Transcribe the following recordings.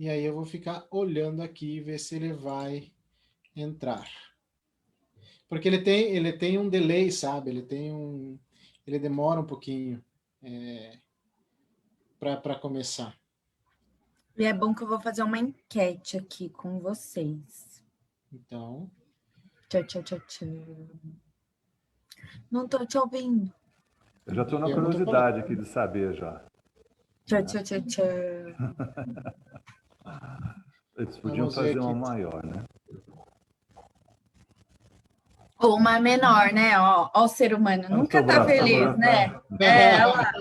e aí eu vou ficar olhando aqui e ver se ele vai entrar. Porque ele tem um delay, sabe? Ele demora um pouquinho para começar. E é bom que eu vou fazer uma enquete aqui com vocês. Então... Tchau, tchau, tchau, tchau. Não tô te ouvindo. Eu já estou na curiosidade aqui de saber já. Tchau, tchau, tchau, tchau. Eles podiam fazer uma maior, né? Ou uma menor, né? Ó, o ser humano nunca tá feliz, né? Ela.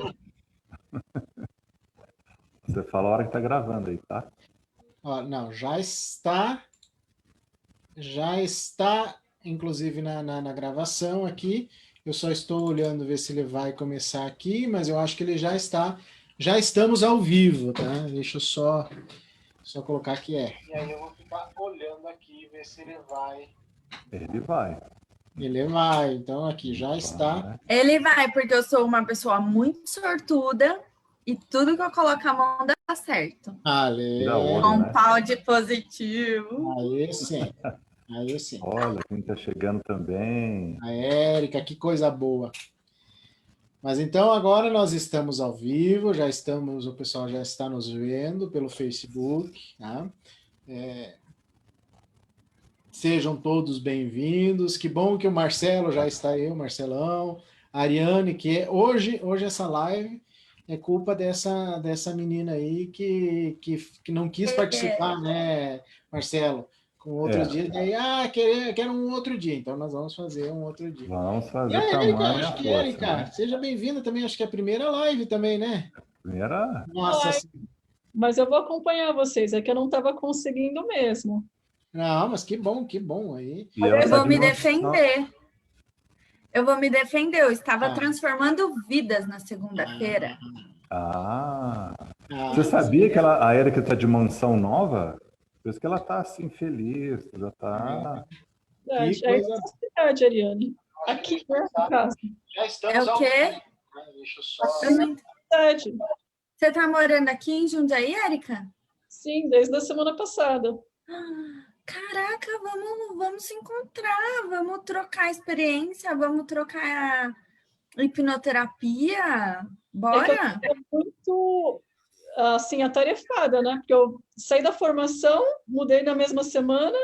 Você fala a hora que tá gravando aí, tá? Ó, não, já está, inclusive, na gravação aqui. Eu só estou olhando ver se ele vai começar aqui, mas eu acho que ele já está. Já estamos ao vivo, tá? Deixa eu só colocar que é. E aí eu vou ficar olhando aqui ver se ele vai. Ele vai. Ele vai, então aqui já está. Ele vai, porque eu sou uma pessoa muito sortuda e tudo que eu coloco a mão dá certo. Com pau de positivo. Aí sim. Aí sim. Olha, quem tá chegando também. A Érica, que coisa boa. Mas então agora nós estamos ao vivo, o pessoal já está nos vendo pelo Facebook, tá? Sejam todos bem-vindos. Que bom que o Marcelo já está aí, o Marcelão, a Ariane, que hoje essa live é culpa dessa menina aí que não quis participar, né, Marcelo? Com outros dias, daí, quero um outro dia, então nós vamos fazer um outro dia. Vamos fazer. E a Érica, acho que Érica, né? Seja bem-vinda também, acho que é a primeira live também, né? Primeira? Nossa. Mas eu vou acompanhar vocês, é que eu não estava conseguindo mesmo. Não, mas que bom aí. Eu vou me defender. Eu estava transformando vidas na segunda-feira. Você sabia que a Érica está de mansão nova? Por isso que ela está assim, feliz, já está... É necessidade, Ariane. Aqui, né, no caso. Já estamos é o quê? Deixa eu só... Você está morando aqui em Jundiaí, Érica? Sim, desde a semana passada. Caraca, vamos se encontrar, vamos trocar experiência, vamos trocar hipnoterapia, bora? É muito, assim, atarefada, né? Porque eu saí da formação, mudei na mesma semana,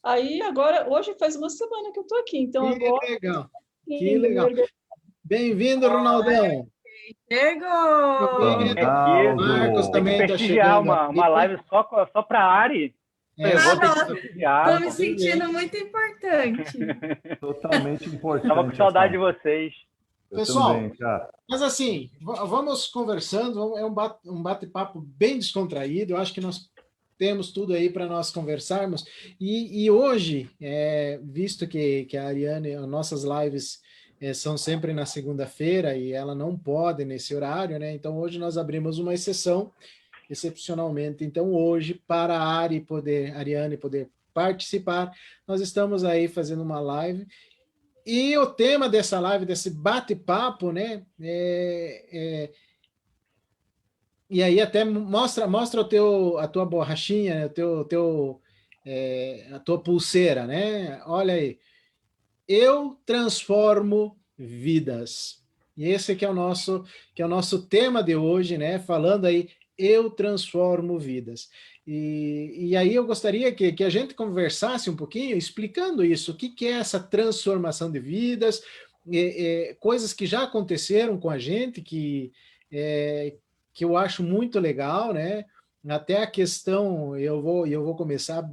aí agora, hoje faz uma semana que eu tô aqui, então que agora... Legal, que legal. Bem-vindo, Ronaldão. Chegou! Marcos também está chegando. Uma live só para a Ari. Estou me sentindo muito importante. Totalmente importante. Estava com saudade de vocês. Pessoal, também, mas assim, vamos conversando, é um bate-papo bem descontraído, eu acho que nós temos tudo aí para nós conversarmos, e hoje, visto que a Ariane, as nossas lives são sempre na segunda-feira, e ela não pode nesse horário, né? Então hoje nós abrimos uma exceção, excepcionalmente. Então, hoje, para a Ariane poder participar, nós estamos aí fazendo uma live. E o tema dessa live, desse bate-papo, né? E aí até mostra a tua borrachinha, a tua pulseira, né? Olha aí. Eu transformo vidas. E esse que é o nosso tema de hoje, né? Falando aí, eu transformo vidas. E aí eu gostaria que a gente conversasse um pouquinho, explicando isso, o que é essa transformação de vidas, coisas que já aconteceram com a gente, que eu acho muito legal, né? Até a questão, eu vou começar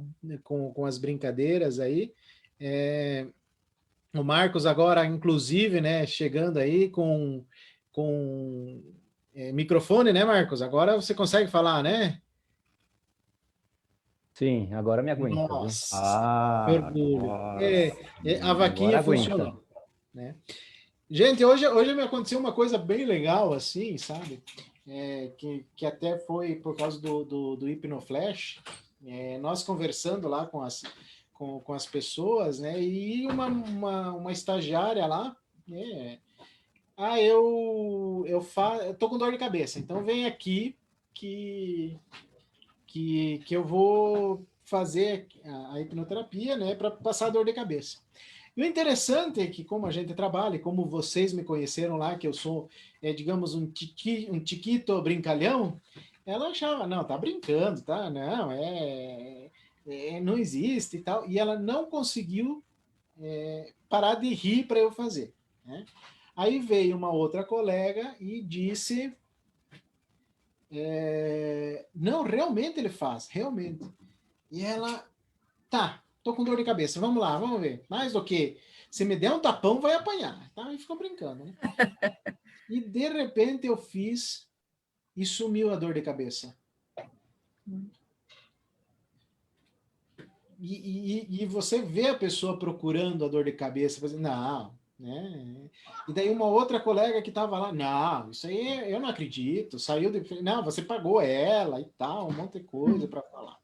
com as brincadeiras aí, o Marcos agora, inclusive, né, chegando aí com microfone, né, Marcos? Agora você consegue falar, né? Sim, agora me aguenta. Nossa, orgulho. A vaquinha funcionou. Né? Gente, hoje me aconteceu uma coisa bem legal, assim, sabe? Que até foi por causa do Hipnoflash. Nós conversando lá com as pessoas, né? E uma estagiária lá, eu tô com dor de cabeça, então vem aqui que que eu vou fazer a hipnoterapia, né, para passar a dor de cabeça. E o interessante é que, como a gente trabalha, como vocês me conheceram lá, que eu sou, digamos, um tiquito brincalhão, ela achava, não, tá brincando, tá? Não, não existe e tal. E ela não conseguiu parar de rir para eu fazer, né? Aí veio uma outra colega e disse, não, realmente ele faz, realmente. E ela, tá, tô com dor de cabeça, vamos lá, vamos ver. Mais do que, se me der um tapão, vai apanhar. Tá? E ficou brincando, né? E de repente eu fiz e sumiu a dor de cabeça. E você vê a pessoa procurando a dor de cabeça, fazendo, não, né? E daí uma outra colega que estava lá, não, isso aí eu não acredito, saiu de... Não, você pagou ela e tal, um monte de coisa para falar.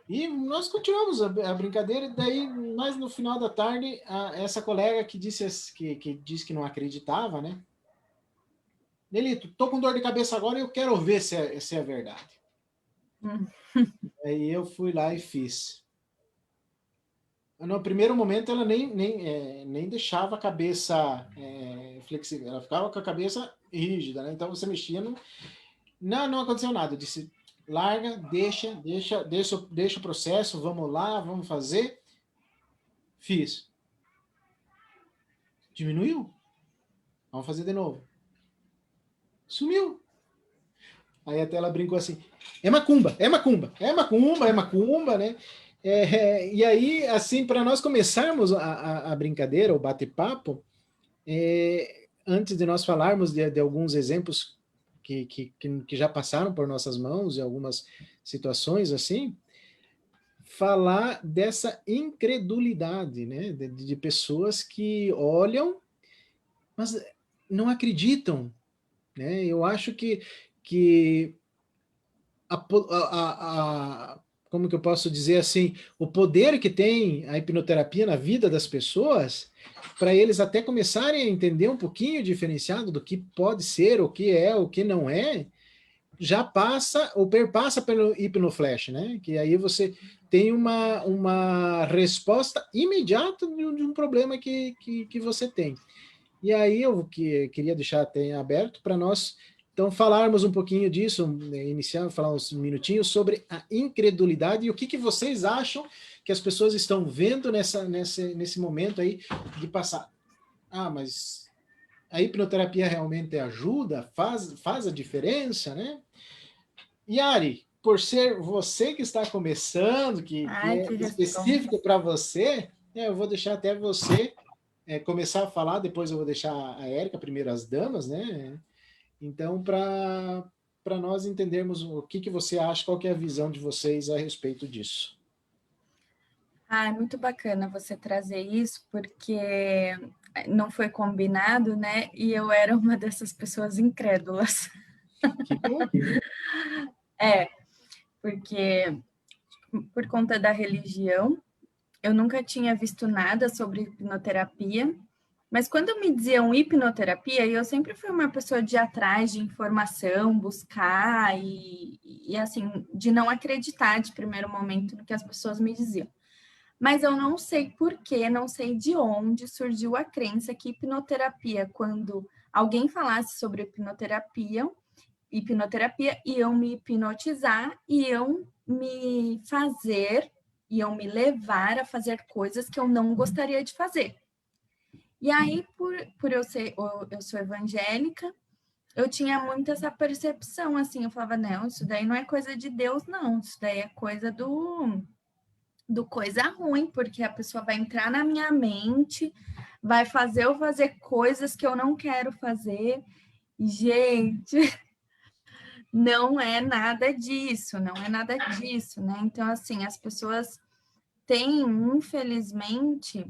E nós continuamos a brincadeira, e daí, mais no final da tarde, essa colega que disse que não acreditava, né? Nelito, tô com dor de cabeça agora e eu quero ver se é verdade. Aí eu fui lá e fiz. No primeiro momento, ela nem deixava a cabeça flexível, ela ficava com a cabeça rígida, né? Então você mexia, não aconteceu nada. Eu disse, larga, deixa o processo, vamos lá, vamos fazer. Fiz. Diminuiu. Vamos fazer de novo. Sumiu. Aí até ela brincou assim, é macumba, né? E aí, assim, para nós começarmos a brincadeira, o bate-papo, antes de nós falarmos de alguns exemplos que já passaram por nossas mãos, e algumas situações assim, falar dessa incredulidade, né? De pessoas que olham, mas não acreditam, né? Eu acho que como que eu posso dizer assim, o poder que tem a hipnoterapia na vida das pessoas, para eles até começarem a entender um pouquinho diferenciado do que pode ser, o que é, o que não é, já passa ou perpassa pelo hipnoflash, né? Que aí você tem uma resposta imediata de um problema que você tem. E aí eu queria deixar até aberto para nós então falarmos um pouquinho disso, iniciar, falar uns minutinhos sobre a incredulidade e o que vocês acham que as pessoas estão vendo nesse momento aí de passar. Mas a hipnoterapia realmente ajuda, faz a diferença, né? Yari, por ser você que está começando, que é específico para você, eu vou deixar até você começar a falar, depois eu vou deixar a Érica, primeiro as damas, né? Então, para nós entendermos o que você acha, qual que é a visão de vocês a respeito disso. É muito bacana você trazer isso, porque não foi combinado, né? E eu era uma dessas pessoas incrédulas. Que bom. Porque por conta da religião, eu nunca tinha visto nada sobre hipnoterapia, mas quando me diziam hipnoterapia, eu sempre fui uma pessoa de ir atrás de informação, buscar e assim, de não acreditar de primeiro momento no que as pessoas me diziam. Mas eu não sei porquê, não sei de onde surgiu a crença que hipnoterapia, quando alguém falasse sobre hipnoterapia, iam me hipnotizar, iam me levar a fazer coisas que eu não gostaria de fazer. E aí, por eu sou evangélica, eu tinha muito essa percepção, assim, eu falava, não, isso daí não é coisa de Deus, não, isso daí é coisa do coisa ruim, porque a pessoa vai entrar na minha mente, vai fazer eu fazer coisas que eu não quero fazer. Gente, não é nada disso, né? Então, assim, as pessoas têm, infelizmente,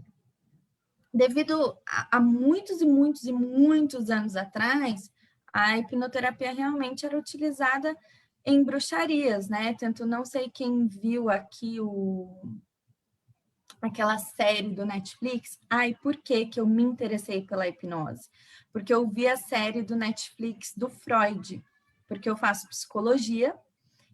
devido a muitos e muitos e muitos anos atrás, a hipnoterapia realmente era utilizada em bruxarias, né? Tanto não sei quem viu aqui aquela série do Netflix. E por que eu me interessei pela hipnose? Porque eu vi a série do Netflix do Freud, porque eu faço psicologia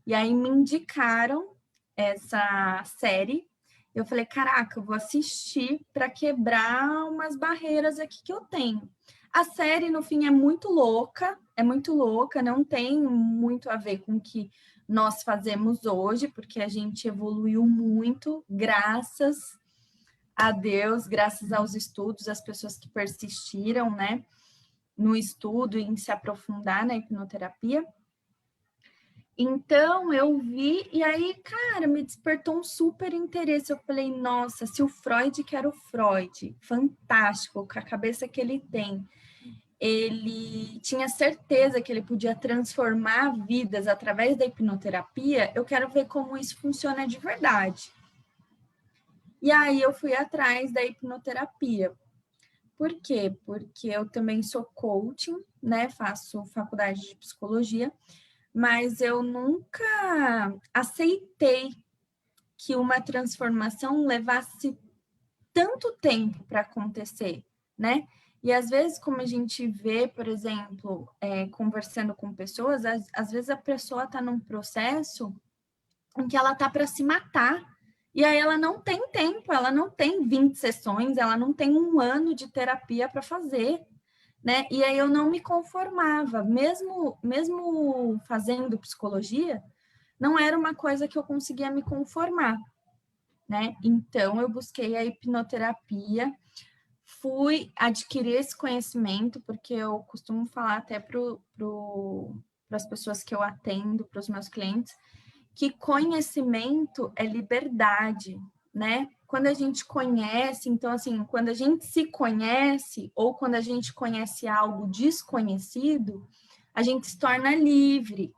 E aí me indicaram essa série. Eu falei, caraca, eu vou assistir para quebrar umas barreiras aqui que eu tenho. A série, no fim, é muito louca, não tem muito a ver com o que nós fazemos hoje, porque a gente evoluiu muito, graças a Deus, graças aos estudos, as pessoas que persistiram, né, no estudo e em se aprofundar na hipnoterapia. Então, eu vi, e aí, cara, me despertou um super interesse. Eu falei, nossa, se o Freud, que era o Freud, fantástico, com a cabeça que ele tem, ele tinha certeza que ele podia transformar vidas através da hipnoterapia, eu quero ver como isso funciona de verdade. E aí, eu fui atrás da hipnoterapia. Por quê? Porque eu também sou coaching, né? Faço faculdade de psicologia, mas eu nunca aceitei que uma transformação levasse tanto tempo para acontecer, né? E às vezes, como a gente vê, por exemplo, conversando com pessoas, às vezes a pessoa está num processo em que ela está para se matar, e aí ela não tem tempo, ela não tem 20 sessões, ela não tem 1 ano de terapia para fazer, né? E aí eu não me conformava, mesmo fazendo psicologia, não era uma coisa que eu conseguia me conformar, né? Então eu busquei a hipnoterapia, fui adquirir esse conhecimento, porque eu costumo falar até para as pessoas que eu atendo, para os meus clientes, que conhecimento é liberdade, né? Quando a gente conhece, então, assim, quando a gente se conhece ou quando a gente conhece algo desconhecido, a gente se torna livre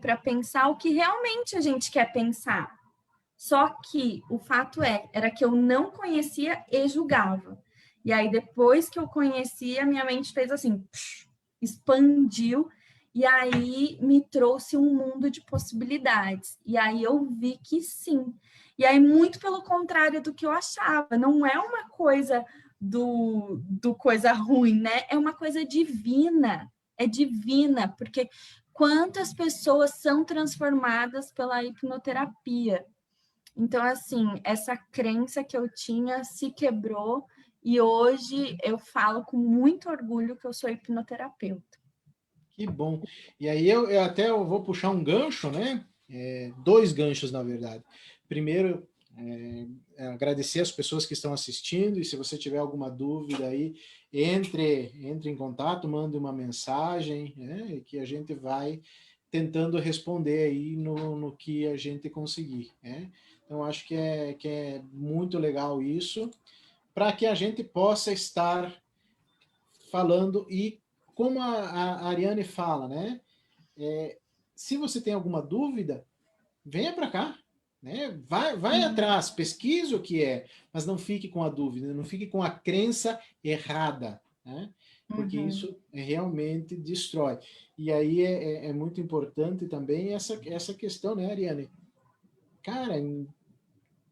para pensar o que realmente a gente quer pensar. Só que o fato era que eu não conhecia e julgava. E aí, depois que eu conhecia, minha mente fez assim, expandiu, e aí me trouxe um mundo de possibilidades. E aí eu vi que sim. E aí, muito pelo contrário do que eu achava, não é uma coisa do coisa ruim, né? É uma coisa divina. É divina, porque quantas pessoas são transformadas pela hipnoterapia? Então, assim, essa crença que eu tinha se quebrou e hoje eu falo com muito orgulho que eu sou hipnoterapeuta. Que bom. E aí eu vou puxar um gancho, né? 2 ganchos, na verdade. Primeiro, agradecer as pessoas que estão assistindo, e se você tiver alguma dúvida aí, entre em contato, mande uma mensagem, né? Que a gente vai tentando responder aí no que a gente conseguir, né? Então, acho que é muito legal isso, para que a gente possa estar falando, e como a Ariane fala, né? Se você tem alguma dúvida, venha para cá, né? Vai atrás, pesquise o que é, mas não fique com a dúvida, não fique com a crença errada, né? Porque isso realmente destrói. E aí é muito importante também essa questão, né, Ariane? Cara, em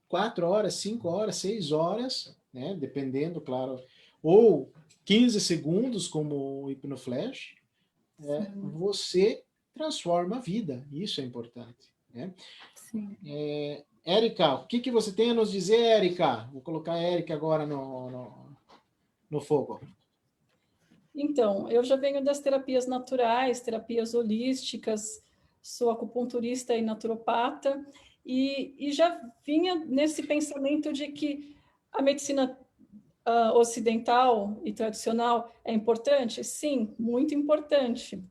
4 horas, 5 horas, 6 horas, né? Dependendo, claro, ou 15 segundos, como o Hipnoflash, você transforma a vida. Isso é importante, né? Sim. Érica, o que você tem a nos dizer, Érica? Vou colocar a Érica agora no fogo. Então, eu já venho das terapias naturais, terapias holísticas, sou acupunturista e naturopata, e já vinha nesse pensamento de que a medicina ocidental e tradicional é importante? Sim, muito importante.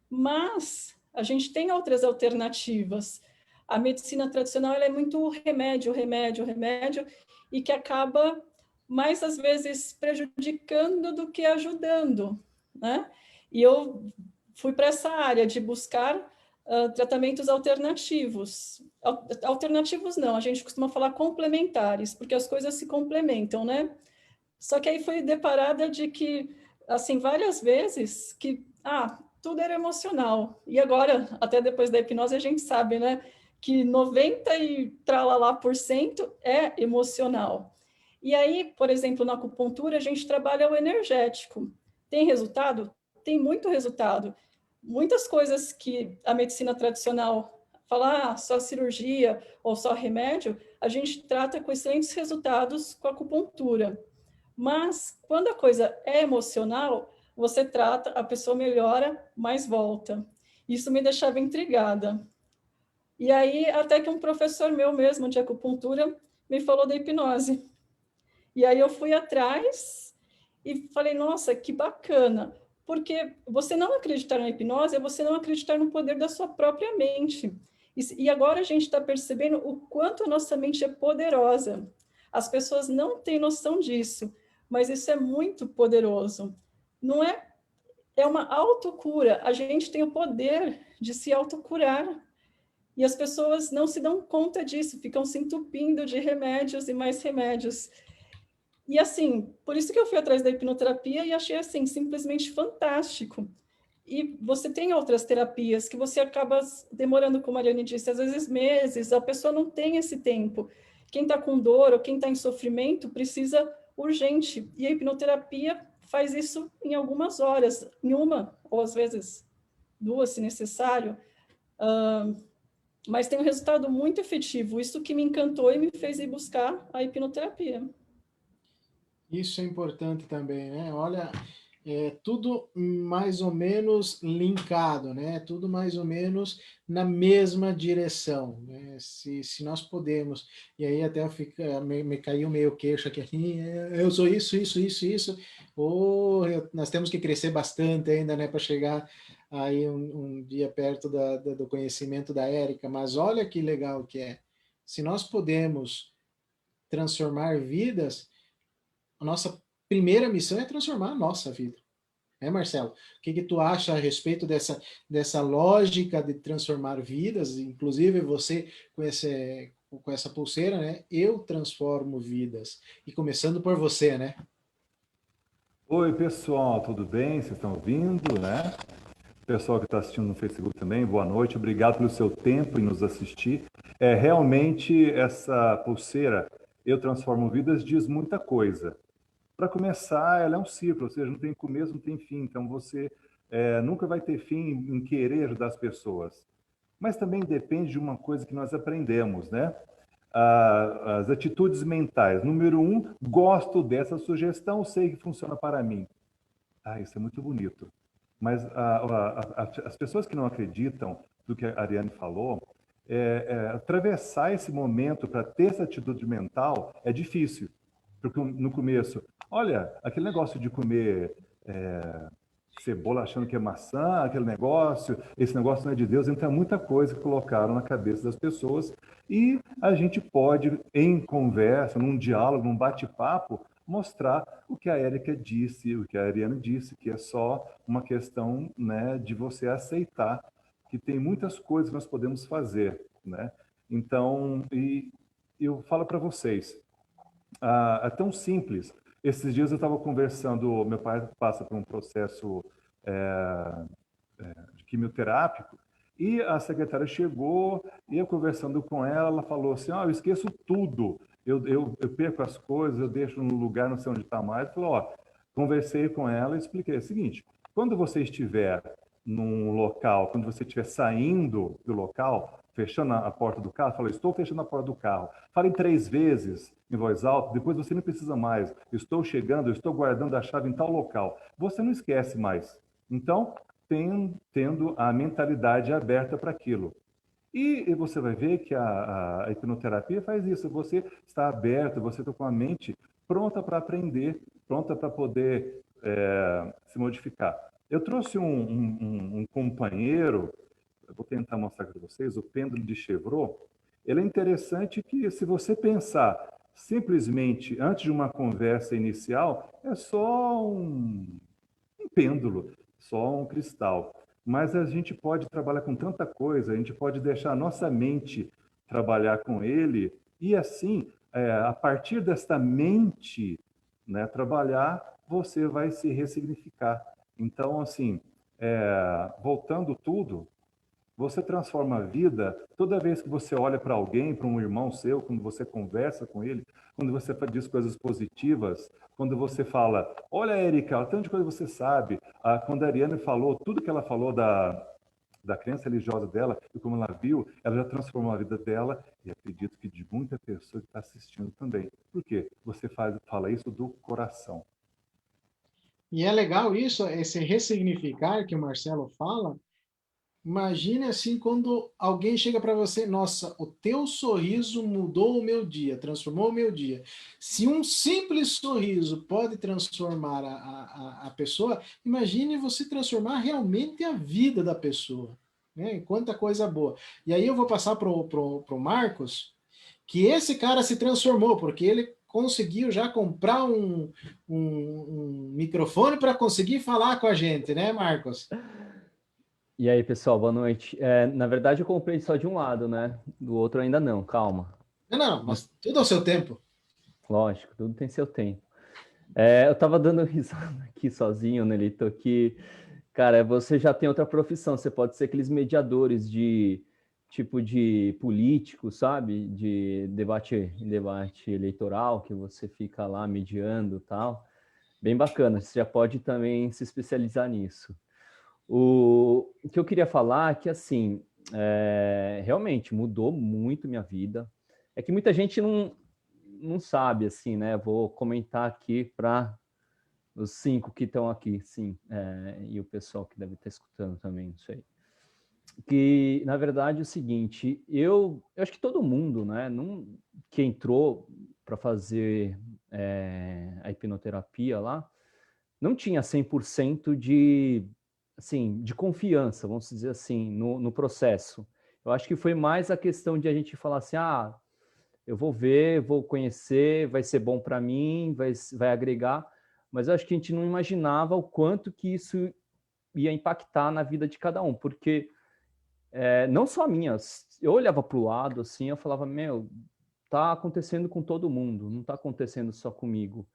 Mas a gente tem outras alternativas. A medicina tradicional ela é muito remédio, e que acaba mais às vezes prejudicando do que ajudando, né? E eu fui para essa área de buscar tratamentos alternativos. Alternativos não, a gente costuma falar complementares, porque as coisas se complementam, né? Só que aí foi deparada de que, assim, várias vezes que, tudo era emocional. E agora, até depois da hipnose, a gente sabe, né? Que 90 e tralalá% é emocional. E aí, por exemplo, na acupuntura, a gente trabalha o energético. Tem resultado? Tem muito resultado. Muitas coisas que a medicina tradicional falar só cirurgia ou só remédio, a gente trata com excelentes resultados com a acupuntura. Mas quando a coisa é emocional, você trata, a pessoa melhora, mas volta. Isso me deixava intrigada. E aí, até que um professor meu mesmo de acupuntura me falou da hipnose. E aí eu fui atrás e falei, nossa, que bacana. Porque você não acreditar na hipnose é você não acreditar no poder da sua própria mente. E agora a gente está percebendo o quanto a nossa mente é poderosa. As pessoas não têm noção disso, mas isso é muito poderoso. Não é? É uma autocura. A gente tem o poder de se autocurar. E as pessoas não se dão conta disso, ficam se entupindo de remédios e mais remédios. E assim, por isso que eu fui atrás da hipnoterapia e achei assim simplesmente fantástico. E você tem outras terapias que você acaba demorando, como a Mariane disse, às vezes meses, a pessoa não tem esse tempo. Quem está com dor ou quem está em sofrimento precisa urgente. E a hipnoterapia faz isso em algumas horas, em uma, ou às vezes duas, se necessário. Mas tem um resultado muito efetivo. Isso que me encantou e me fez ir buscar a hipnoterapia. Isso é importante também, né? Olha, tudo mais ou menos linkado, né? Tudo mais ou menos na mesma direção, né? Se nós podemos, e aí até me caiu meio queixo aqui, eu sou isso, ou nós temos que crescer bastante ainda, né? Para chegar aí um dia perto do conhecimento da Érica, mas olha que legal que é. Se nós podemos transformar vidas, a nossa primeira missão é transformar a nossa vida. Né, Marcelo? O que tu acha a respeito dessa lógica de transformar vidas? Inclusive você com essa pulseira, né? Eu transformo vidas. E começando por você, né? Oi, pessoal, tudo bem? Vocês estão ouvindo, né? Pessoal que está assistindo no Facebook também, boa noite. Obrigado pelo seu tempo em nos assistir. Realmente, essa pulseira, Eu Transformo Vidas, diz muita coisa. Para começar, ela é um ciclo, ou seja, não tem começo, não tem fim. Então, você nunca vai ter fim em querer ajudar as pessoas. Mas também depende de uma coisa que nós aprendemos, né? As atitudes mentais. Número 1, gosto dessa sugestão, sei que funciona para mim. Isso é muito bonito. Mas as pessoas que não acreditam do que a Ariane falou, atravessar esse momento para ter essa atitude mental é difícil. Porque no começo, olha, aquele negócio de comer cebola achando que é maçã, aquele negócio, esse negócio não é de Deus, então é muita coisa que colocaram na cabeça das pessoas e a gente pode, em conversa, num diálogo, num bate-papo, mostrar o que a Érica disse, o que a Ariane disse, que é só uma questão, né, de você aceitar que tem muitas coisas que nós podemos fazer, né? Então, e eu falo para vocês, é tão simples. Esses dias eu estava conversando, meu pai passa por um processo de quimioterápico, e a secretária chegou, e eu conversando com ela, ela falou assim, eu esqueço tudo, eu perco as coisas, eu deixo no lugar, não sei onde está mais. Falou, conversei com ela e expliquei o seguinte, quando você estiver num local, quando você estiver saindo do local, fechando a porta do carro, fala, estou fechando a porta do carro. Fale 3 vezes em voz alta, depois você não precisa mais. Estou chegando, estou guardando a chave em tal local. Você não esquece mais. Então, tendo a mentalidade aberta para aquilo. E você vai ver que a hipnoterapia faz isso. Você está aberto, você está com a mente pronta para aprender, pronta para poder se modificar. Eu trouxe um companheiro, eu vou tentar mostrar para vocês, o pêndulo de Chevreul. Ele é interessante que, se você pensar simplesmente antes de uma conversa inicial, é só um pêndulo, só um cristal. Mas a gente pode trabalhar com tanta coisa, a gente pode deixar a nossa mente trabalhar com ele, e assim, a partir desta mente, né, trabalhar, você vai se ressignificar. Então, assim, voltando tudo, você transforma a vida toda vez que você olha para alguém, para um irmão seu, quando você conversa com ele, quando você diz coisas positivas, quando você fala, olha, Érica, tanto de coisa você sabe. Quando a Ariane falou, tudo que ela falou da da crença religiosa dela, e como ela viu, ela já transformou a vida dela, e acredito que de muita pessoa que está assistindo também. Por quê? Você fala isso do coração. E é legal isso, esse ressignificar que o Marcelo fala. Imagine assim quando alguém chega para você, nossa, o teu sorriso mudou o meu dia, transformou o meu dia. Se um simples sorriso pode transformar a pessoa, imagine você transformar realmente a vida da pessoa, né? Quanta coisa boa. E aí eu vou passar pro Marcos, que esse cara se transformou, porque ele conseguiu já comprar um microfone para conseguir falar com a gente, né, Marcos? E aí, pessoal, boa noite. Na verdade, eu comprei só de um lado, né? Do outro ainda não, calma. Não, mas tudo ao seu tempo. Lógico, tudo tem seu tempo. Eu tava dando risada aqui sozinho, Nelito, que, cara, você já tem outra profissão, você pode ser aqueles mediadores de tipo de político, sabe? De debate eleitoral, que você fica lá mediando e tal. Bem bacana, você já pode também se especializar nisso. O que eu queria falar é que, assim, realmente mudou muito minha vida. É que muita gente não sabe, assim, né? Vou comentar aqui para os 5 que estão aqui, sim, e o pessoal que deve estar escutando também, isso aí. Que, na verdade, é o seguinte, eu acho que todo mundo, né, que entrou para fazer a hipnoterapia lá, não tinha 100% assim, de confiança, vamos dizer assim, no processo. Eu acho que foi mais a questão de a gente falar assim, eu vou ver, vou conhecer, vai ser bom para mim, vai agregar, mas eu acho que a gente não imaginava o quanto que isso ia impactar na vida de cada um, porque não só a minha, eu olhava para o lado assim, eu falava, meu, tá acontecendo com todo mundo, não tá acontecendo só comigo.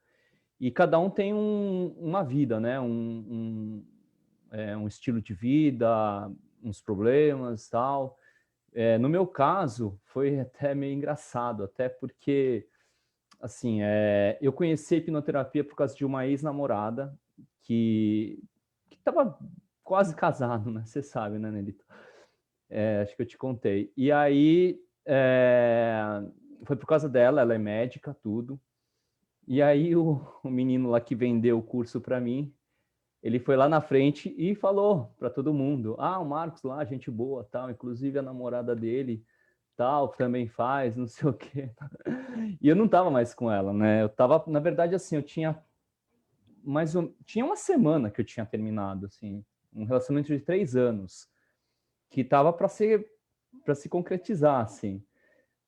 E cada um tem uma vida, né? Um estilo de vida, uns problemas, tal. No meu caso, foi até meio engraçado, até porque, assim, eu conheci a hipnoterapia por causa de uma ex-namorada que estava quase casado, né? Você sabe, né, Nelito? Acho que eu te contei. E aí, foi por causa dela, ela é médica, tudo. E aí o menino lá que vendeu o curso para mim, ele foi lá na frente e falou para todo mundo, o Marcos lá, gente boa, tal, inclusive a namorada dele, tal, também faz, não sei o quê. E eu não tava mais com ela, né? Eu tava, na verdade, assim, eu tinha tinha uma semana que eu tinha terminado, assim, um relacionamento de 3 anos, que tava para se concretizar, assim.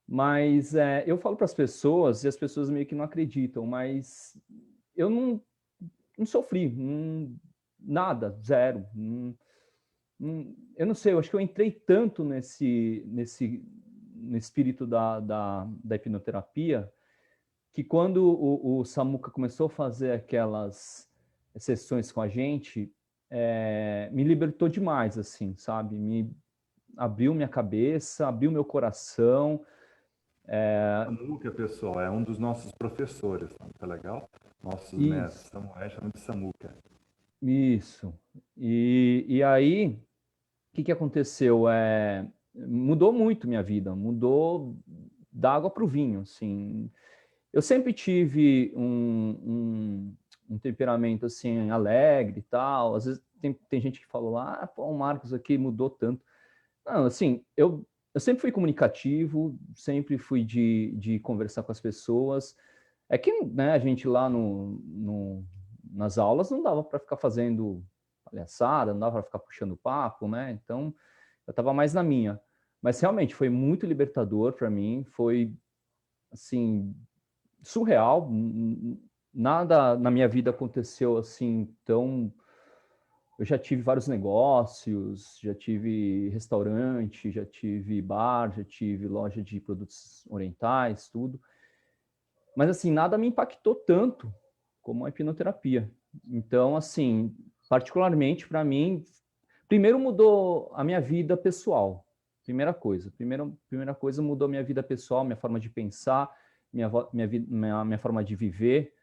Mas eu falo para as pessoas, e as pessoas meio que não acreditam, mas eu não sofri, nada, zero. Eu não sei, eu acho que eu entrei tanto no espírito da hipnoterapia, que quando o Samuca começou a fazer aquelas sessões com a gente, me libertou demais, assim, sabe? Me abriu minha cabeça, abriu meu coração. Samuca, pessoal, é um dos nossos professores, tá legal? Nossos Isso. mestres, Samuel chama de Samuca. Isso. E aí, o que aconteceu? Mudou muito minha vida, mudou da água para o vinho, assim. Eu sempre tive um temperamento, assim, alegre e tal. Às vezes tem gente que fala lá, pô, o Marcos aqui mudou tanto. Não, assim, eu sempre fui comunicativo, sempre fui de conversar com as pessoas. É que, né, a gente lá nas aulas não dava para ficar fazendo palhaçada, não dava para ficar puxando papo, né? Então, eu estava mais na minha. Mas realmente foi muito libertador para mim, foi assim surreal. Nada na minha vida aconteceu assim tão. Eu já tive vários negócios, já tive restaurante, já tive bar, já tive loja de produtos orientais, tudo. Mas, assim, nada me impactou tanto como a hipnoterapia. Então, assim, particularmente para mim, primeiro mudou a minha vida pessoal. Primeira coisa. Primeira coisa, mudou minha vida pessoal, minha forma de pensar, minha forma de viver.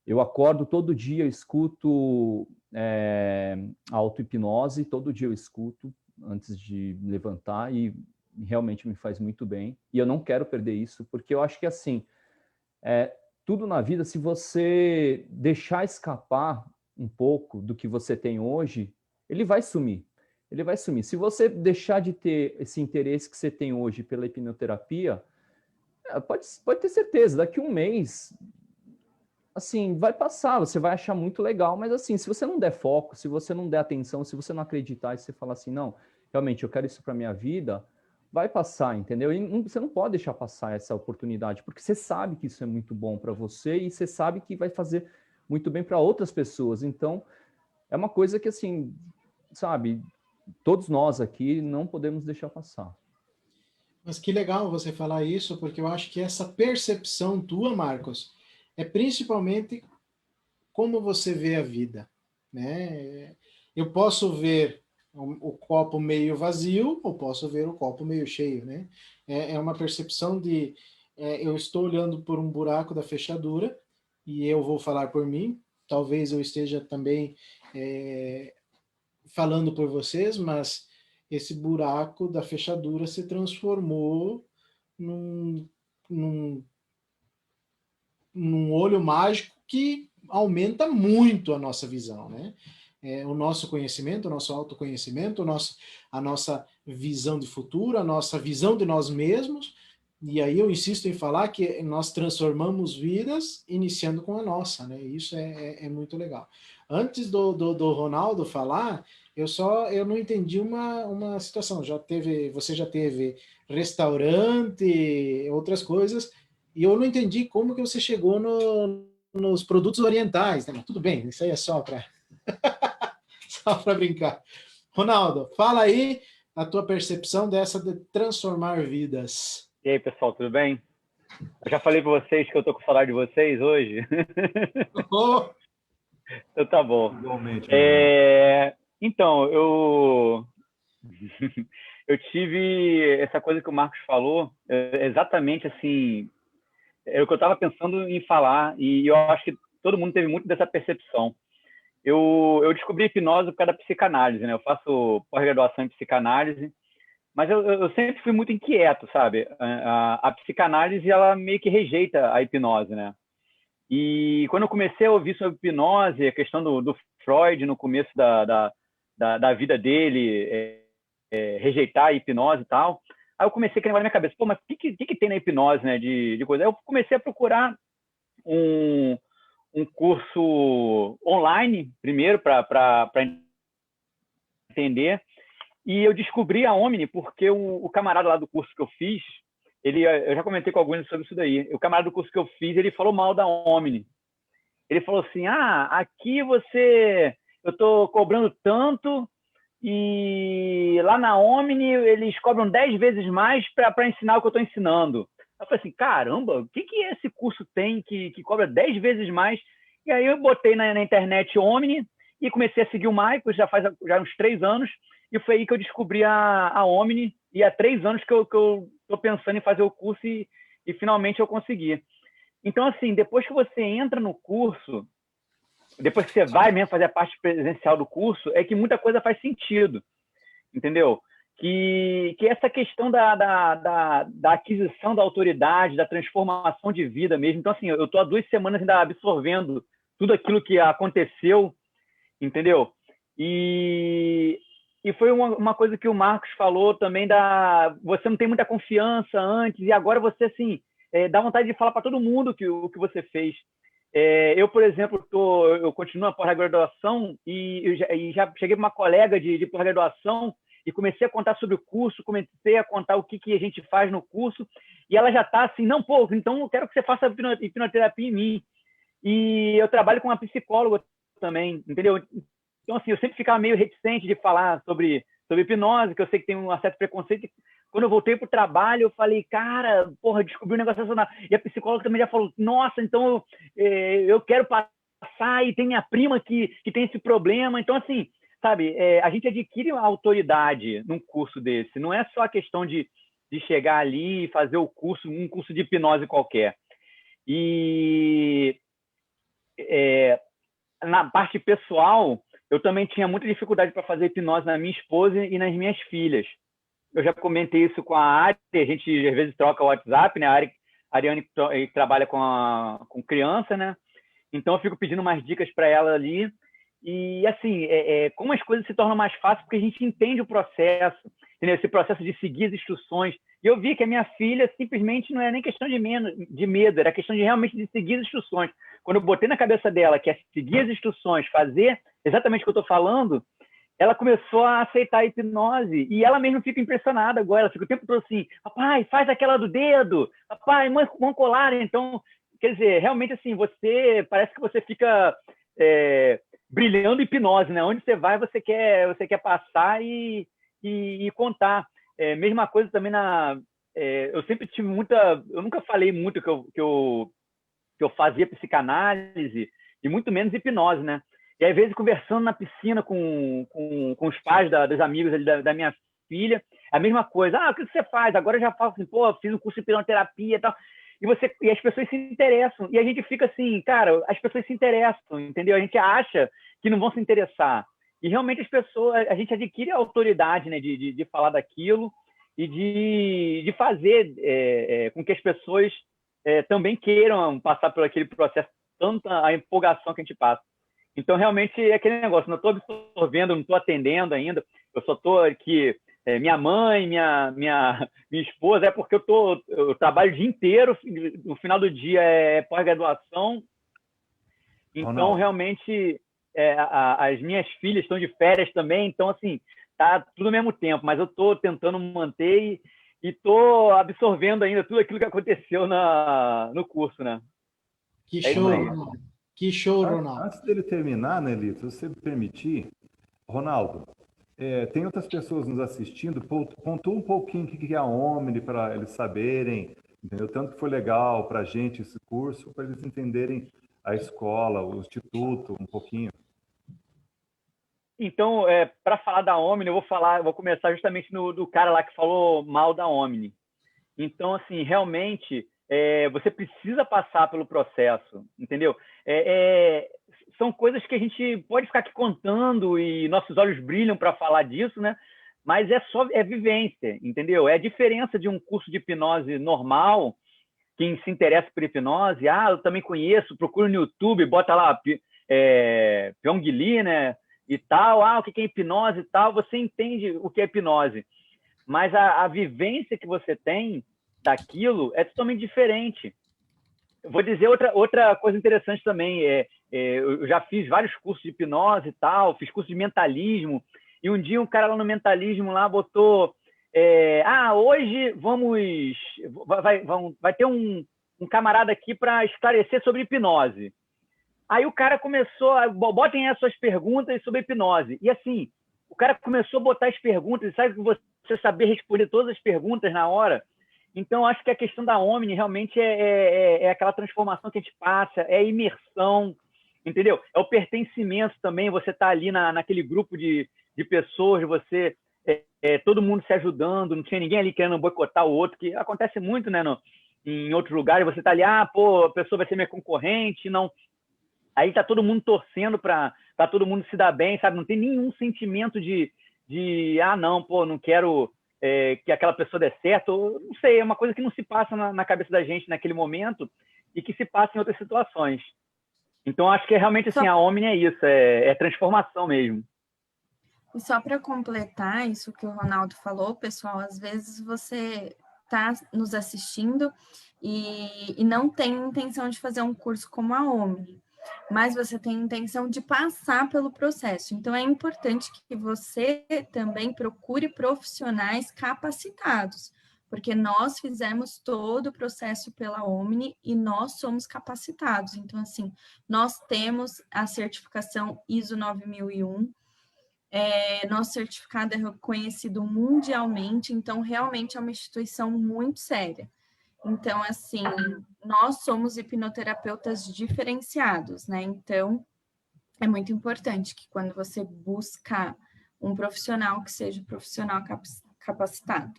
Eu acordo todo dia, eu escuto a auto-hipnose, todo dia eu escuto. antes de levantar e realmente me faz muito bem. E eu não quero perder isso, porque eu acho que, assim, tudo na vida, se você deixar escapar um pouco do que você tem hoje, ele vai sumir. Ele vai sumir. Se você deixar de ter esse interesse que você tem hoje pela hipnoterapia, pode ter certeza, daqui a um mês, assim, vai passar, você vai achar muito legal, mas assim, se você não der foco, se você não der atenção, se você não acreditar e você falar assim, não, realmente eu quero isso para minha vida, vai passar, entendeu? E você não pode deixar passar essa oportunidade, porque você sabe que isso é muito bom para você e você sabe que vai fazer muito bem para outras pessoas. Então, é uma coisa que, assim, sabe, todos nós aqui não podemos deixar passar. Mas que legal você falar isso, porque eu acho que essa percepção tua, Marcos, é principalmente como você vê a vida, né? Eu posso ver o copo meio vazio ou posso ver o copo meio cheio, né? É uma percepção de eu estou olhando por um buraco da fechadura e eu vou falar por mim. Talvez eu esteja também falando por vocês, mas esse buraco da fechadura se transformou num, num, num olho mágico que aumenta muito a nossa visão, né? O nosso conhecimento, o nosso autoconhecimento, a nossa visão de futuro, a nossa visão de nós mesmos. E aí eu insisto em falar que nós transformamos vidas iniciando com a nossa, né? Isso é muito legal. Antes do Ronaldo falar, eu não entendi uma situação. Você já teve restaurante, outras coisas, e eu não entendi como que você chegou nos produtos orientais, né? Mas tudo bem, isso aí é só para só para brincar. Ronaldo, fala aí a tua percepção dessa de transformar vidas. E aí, pessoal, tudo bem? Eu já falei para vocês que eu tô com saudade de vocês hoje. Oh. Então tá bom. Igualmente. Então, eu tive essa coisa que o Marcos falou, exatamente assim, é o que eu estava pensando em falar, e eu acho que todo mundo teve muito dessa percepção. Eu descobri hipnose por causa da psicanálise, né? Eu faço pós-graduação em psicanálise, mas eu sempre fui muito inquieto, sabe? A psicanálise, ela meio que rejeita a hipnose, né? E quando eu comecei a ouvir sobre hipnose, a questão do Freud no começo da vida dele, rejeitar a hipnose e tal, aí eu comecei a criar na minha cabeça, pô, mas o que tem na hipnose, né, de coisa? Aí eu comecei a procurar um curso online, primeiro, para entender, e eu descobri a Omni porque o camarada lá do curso que eu fiz, eu já comentei com alguns sobre isso daí, o camarada do curso que eu fiz, ele falou mal da Omni. Ele falou assim, aqui eu estou cobrando tanto, e lá na Omni eles cobram 10 vezes mais para ensinar o que eu estou ensinando. Eu falei assim, caramba, o que esse curso tem que cobra 10 vezes mais? E aí eu botei na internet Omni e comecei a seguir o Michael, já faz uns 3 anos, e foi aí que eu descobri a Omni, e há 3 anos que eu estou pensando em fazer o curso e finalmente eu consegui. Então, assim, depois que você entra no curso, depois que você vai mesmo fazer a parte presencial do curso, é que muita coisa faz sentido, entendeu? Que essa questão da aquisição da autoridade, da transformação de vida mesmo. Então, assim, eu estou há 2 semanas ainda absorvendo tudo aquilo que aconteceu, entendeu? E foi uma coisa que o Marcos falou também, você não tem muita confiança antes, e agora você, assim, dá vontade de falar para todo mundo o que você fez. Eu, por exemplo, eu continuo a pós-graduação e já cheguei para uma colega de pós-graduação e comecei a contar sobre o curso, comecei a contar o que a gente faz no curso, e ela já está assim, não, pô, então eu quero que você faça hipnoterapia em mim. E eu trabalho com uma psicóloga também, entendeu? Então, assim, eu sempre ficava meio reticente de falar sobre hipnose, que eu sei que tem um certo preconceito. Quando eu voltei para o trabalho, eu falei, cara, porra, descobri um negócio sensacional. E a psicóloga também já falou, nossa, então eu quero passar, e tem minha prima que tem esse problema. Então, assim, sabe, a gente adquire uma autoridade num curso desse. Não é só a questão de chegar ali e fazer um curso de hipnose qualquer. E na parte pessoal, eu também tinha muita dificuldade para fazer hipnose na minha esposa e nas minhas filhas. Eu já comentei isso com a Ari, a gente às vezes troca o WhatsApp, né? A Ariane trabalha com criança, né? Então eu fico pedindo umas dicas para ela ali. E assim, como as coisas se tornam mais fáceis porque a gente entende o processo, entendeu? Esse processo de seguir as instruções. E eu vi que a minha filha simplesmente não é nem questão de medo, era questão de realmente de seguir as instruções. Quando eu botei na cabeça dela que é seguir as instruções, fazer exatamente o que eu estou falando, ela começou a aceitar a hipnose e ela mesma fica impressionada agora. Ela fica o tempo todo assim, papai, faz aquela do dedo, papai, mão colar. Então, quer dizer, realmente assim, parece que você fica brilhando hipnose, né? Onde você vai, você quer passar e contar. Mesma coisa também eu sempre tive eu nunca falei muito que eu fazia psicanálise e muito menos hipnose, né? E às vezes conversando na piscina com os pais dos amigos ali da minha filha, a mesma coisa. O que você faz? Agora eu já falo assim, pô, fiz um curso de hipnoterapia e tal. E as pessoas se interessam. E a gente fica assim, cara, as pessoas se interessam, entendeu? A gente acha que não vão se interessar. E realmente a gente adquire a autoridade, né, de falar daquilo e de fazer com que as pessoas também queiram passar por aquele processo, tanta a empolgação que a gente passa. Então, realmente, é aquele negócio, não estou absorvendo, não estou atendendo ainda, eu só estou aqui, minha mãe, minha esposa, porque eu trabalho o dia inteiro, no final do dia é pós-graduação, então, realmente, as minhas filhas estão de férias também, então, assim, tá tudo ao mesmo tempo, mas eu estou tentando manter e estou absorvendo ainda tudo aquilo que aconteceu no curso, né? Que show, Ronaldo. Que show, Ronaldo. Antes dele terminar, Nelito, se você me permitir, Ronaldo, tem outras pessoas nos assistindo, pontua um pouquinho o que é a Omni para eles saberem, entendeu? Tanto que foi legal para a gente esse curso, para eles entenderem a escola, o instituto, um pouquinho. Então, para falar da Omni, eu vou começar justamente do cara lá que falou mal da Omni. Então, assim, realmente, você precisa passar pelo processo, entendeu? São coisas que a gente pode ficar aqui contando e nossos olhos brilham para falar disso, né? Mas é vivência, entendeu? É a diferença de um curso de hipnose normal, quem se interessa por hipnose, eu também conheço, procura no YouTube, bota lá Pyong Lee, né? E tal, o que é hipnose e tal, você entende o que é hipnose. Mas a vivência que você tem daquilo é totalmente diferente. Eu vou dizer outra coisa interessante também. Eu já fiz vários cursos de hipnose e tal, fiz curso de mentalismo, e um dia um cara lá no mentalismo lá botou hoje vai ter um camarada aqui para esclarecer sobre hipnose. Aí o cara começou botem as suas perguntas sobre hipnose. E assim, o cara começou a botar as perguntas, e sabe que você saber responder todas as perguntas na hora. Então, acho que a questão da Omni realmente é aquela transformação que a gente passa, é a imersão, entendeu? É o pertencimento também, você tá ali naquele grupo de pessoas, você todo mundo se ajudando, não tinha ninguém ali querendo boicotar o outro, que acontece muito, né, em outros lugares, você tá ali, a pessoa vai ser minha concorrente, não. Aí tá todo mundo torcendo para todo mundo se dar bem, sabe? Não tem nenhum sentimento de não quero que aquela pessoa dê certo. Não sei, é uma coisa que não se passa na cabeça da gente naquele momento e que se passa em outras situações. Então, acho que realmente assim, a Omni é isso, é transformação mesmo. E só para completar isso que o Ronaldo falou, pessoal, às vezes você está nos assistindo e não tem intenção de fazer um curso como a Omni, mas você tem intenção de passar pelo processo. Então, é importante que você também procure profissionais capacitados, porque nós fizemos todo o processo pela Omni e nós somos capacitados. Então, assim, nós temos a certificação ISO 9001, nosso certificado é reconhecido mundialmente, então, realmente é uma instituição muito séria. Então, assim, nós somos hipnoterapeutas diferenciados, né? Então, é muito importante que quando você buscar um profissional, que seja profissional capacitado.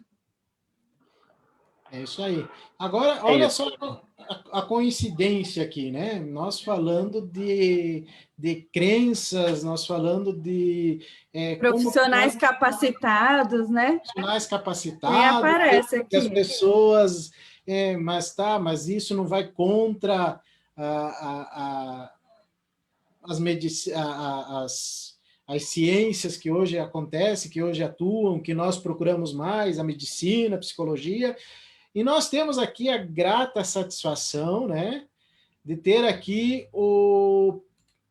É isso aí. Agora, É olha isso. só a coincidência aqui, né? Nós falando de crenças, nós falando de como Profissionais capacitados, né? profissionais Nem capacitados, aparece que as aqui. pessoas, mas isso não vai contra as, medici as ciências que hoje acontecem, que hoje atuam, que nós procuramos mais, a medicina, a psicologia. E nós temos aqui a grata satisfação, né, de ter aqui o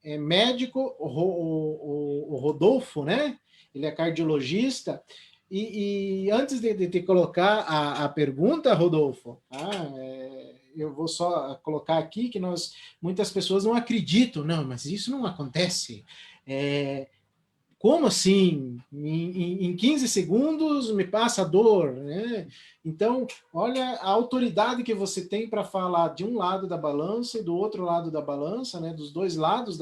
médico, o Rodolfo, né? Ele é cardiologista. E antes de colocar a pergunta, Rodolfo, eu vou só colocar aqui que muitas pessoas não acreditam, não, mas isso não acontece. Como assim? Em 15 segundos me passa dor, né? Então, olha a autoridade que você tem para falar de um lado da balança e do outro lado da balança, né? Dos dois lados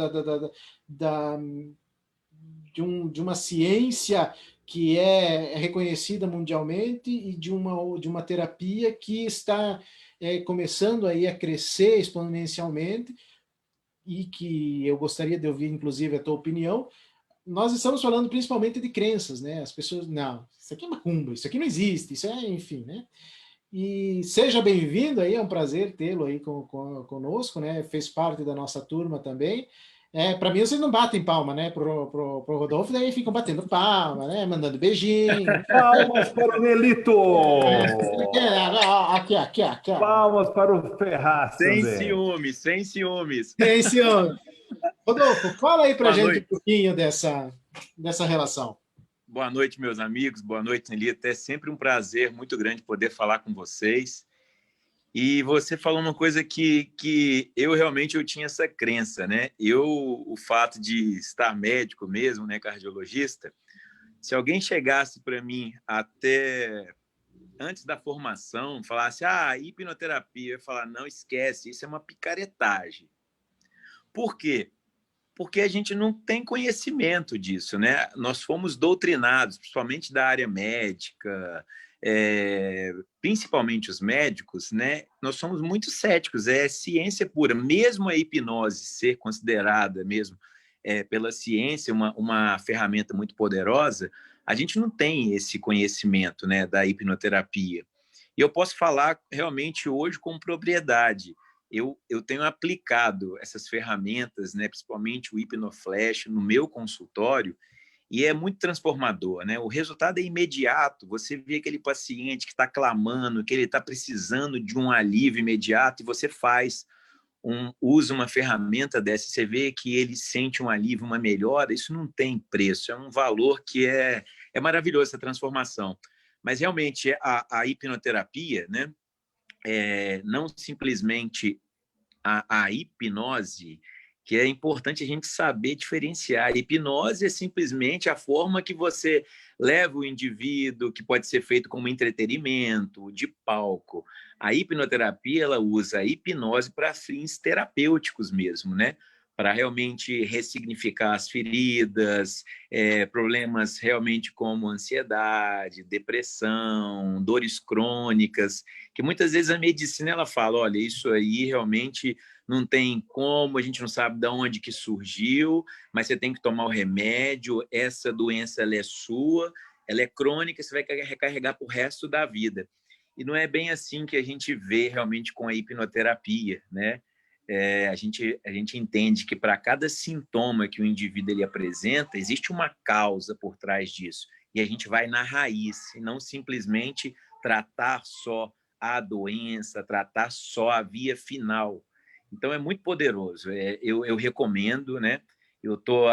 de uma ciência que é reconhecida mundialmente e de uma terapia que está começando aí a crescer exponencialmente e que eu gostaria de ouvir, inclusive, a tua opinião. Nós estamos falando principalmente de crenças, né? As pessoas, não, isso aqui é macumba, isso aqui não existe, isso é, enfim, né? E seja bem-vindo aí, é um prazer tê-lo aí conosco, né? Fez parte da nossa turma também. Para mim, vocês não batem palma, né? Pro Rodolfo, daí ficam batendo palma, né? Mandando beijinho. Palmas para o Nelito! Aqui, ó. Palmas para o Ferraz Sem também. ciúmes, sem ciúmes. É esse homem. Rodolfo, fala aí pra Boa gente noite. um pouquinho dessa relação. Boa noite, meus amigos. Boa noite, Nelito. É sempre um prazer muito grande poder falar com vocês. E você falou uma coisa que eu tinha essa crença, né? O fato de estar médico mesmo, né, cardiologista, se alguém chegasse para mim até antes da formação, falasse, hipnoterapia, eu ia falar, não, esquece, isso é uma picaretagem. Por quê? Porque a gente não tem conhecimento disso, né? Nós fomos doutrinados, principalmente da área médica, principalmente os médicos, né? Nós somos muito céticos, é ciência pura. Mesmo a hipnose ser considerada mesmo pela ciência uma ferramenta muito poderosa, a gente não tem esse conhecimento, né, da hipnoterapia. E eu posso falar realmente hoje com propriedade. Eu tenho aplicado essas ferramentas, né, principalmente o Hipnoflash, no meu consultório, e é muito transformador, né? O resultado é imediato. Você vê aquele paciente que está clamando, que ele está precisando de um alívio imediato, e você usa uma ferramenta dessa, você vê que ele sente um alívio, uma melhora. Isso não tem preço, é um valor que é maravilhoso, essa transformação. Mas realmente a hipnoterapia, né? Não simplesmente a hipnose, que é importante a gente saber diferenciar. A hipnose é simplesmente a forma que você leva o indivíduo, que pode ser feito como entretenimento, de palco. A hipnoterapia, ela usa a hipnose para fins terapêuticos mesmo, né? Para realmente ressignificar as feridas, problemas realmente como ansiedade, depressão, dores crônicas, que muitas vezes a medicina ela fala, olha, isso aí realmente não tem como, a gente não sabe de onde que surgiu, mas você tem que tomar o remédio, essa doença ela é sua, ela é crônica, você vai recarregar para o resto da vida. E não é bem assim que a gente vê realmente com a hipnoterapia, né? A gente entende que para cada sintoma que o indivíduo ele apresenta, existe uma causa por trás disso. E a gente vai na raiz, e não simplesmente tratar só a doença, tratar só a via final. Então, é muito poderoso. Eu recomendo, né? Eu estou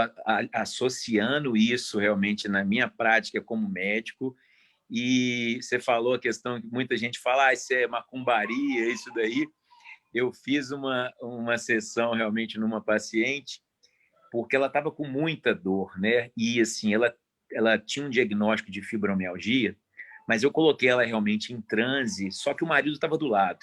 associando isso realmente na minha prática como médico. E você falou a questão que muita gente fala, isso é macumbaria, isso daí. Eu fiz uma sessão realmente numa paciente, porque ela estava com muita dor, né? E assim, ela tinha um diagnóstico de fibromialgia, mas eu coloquei ela realmente em transe, só que o marido estava do lado.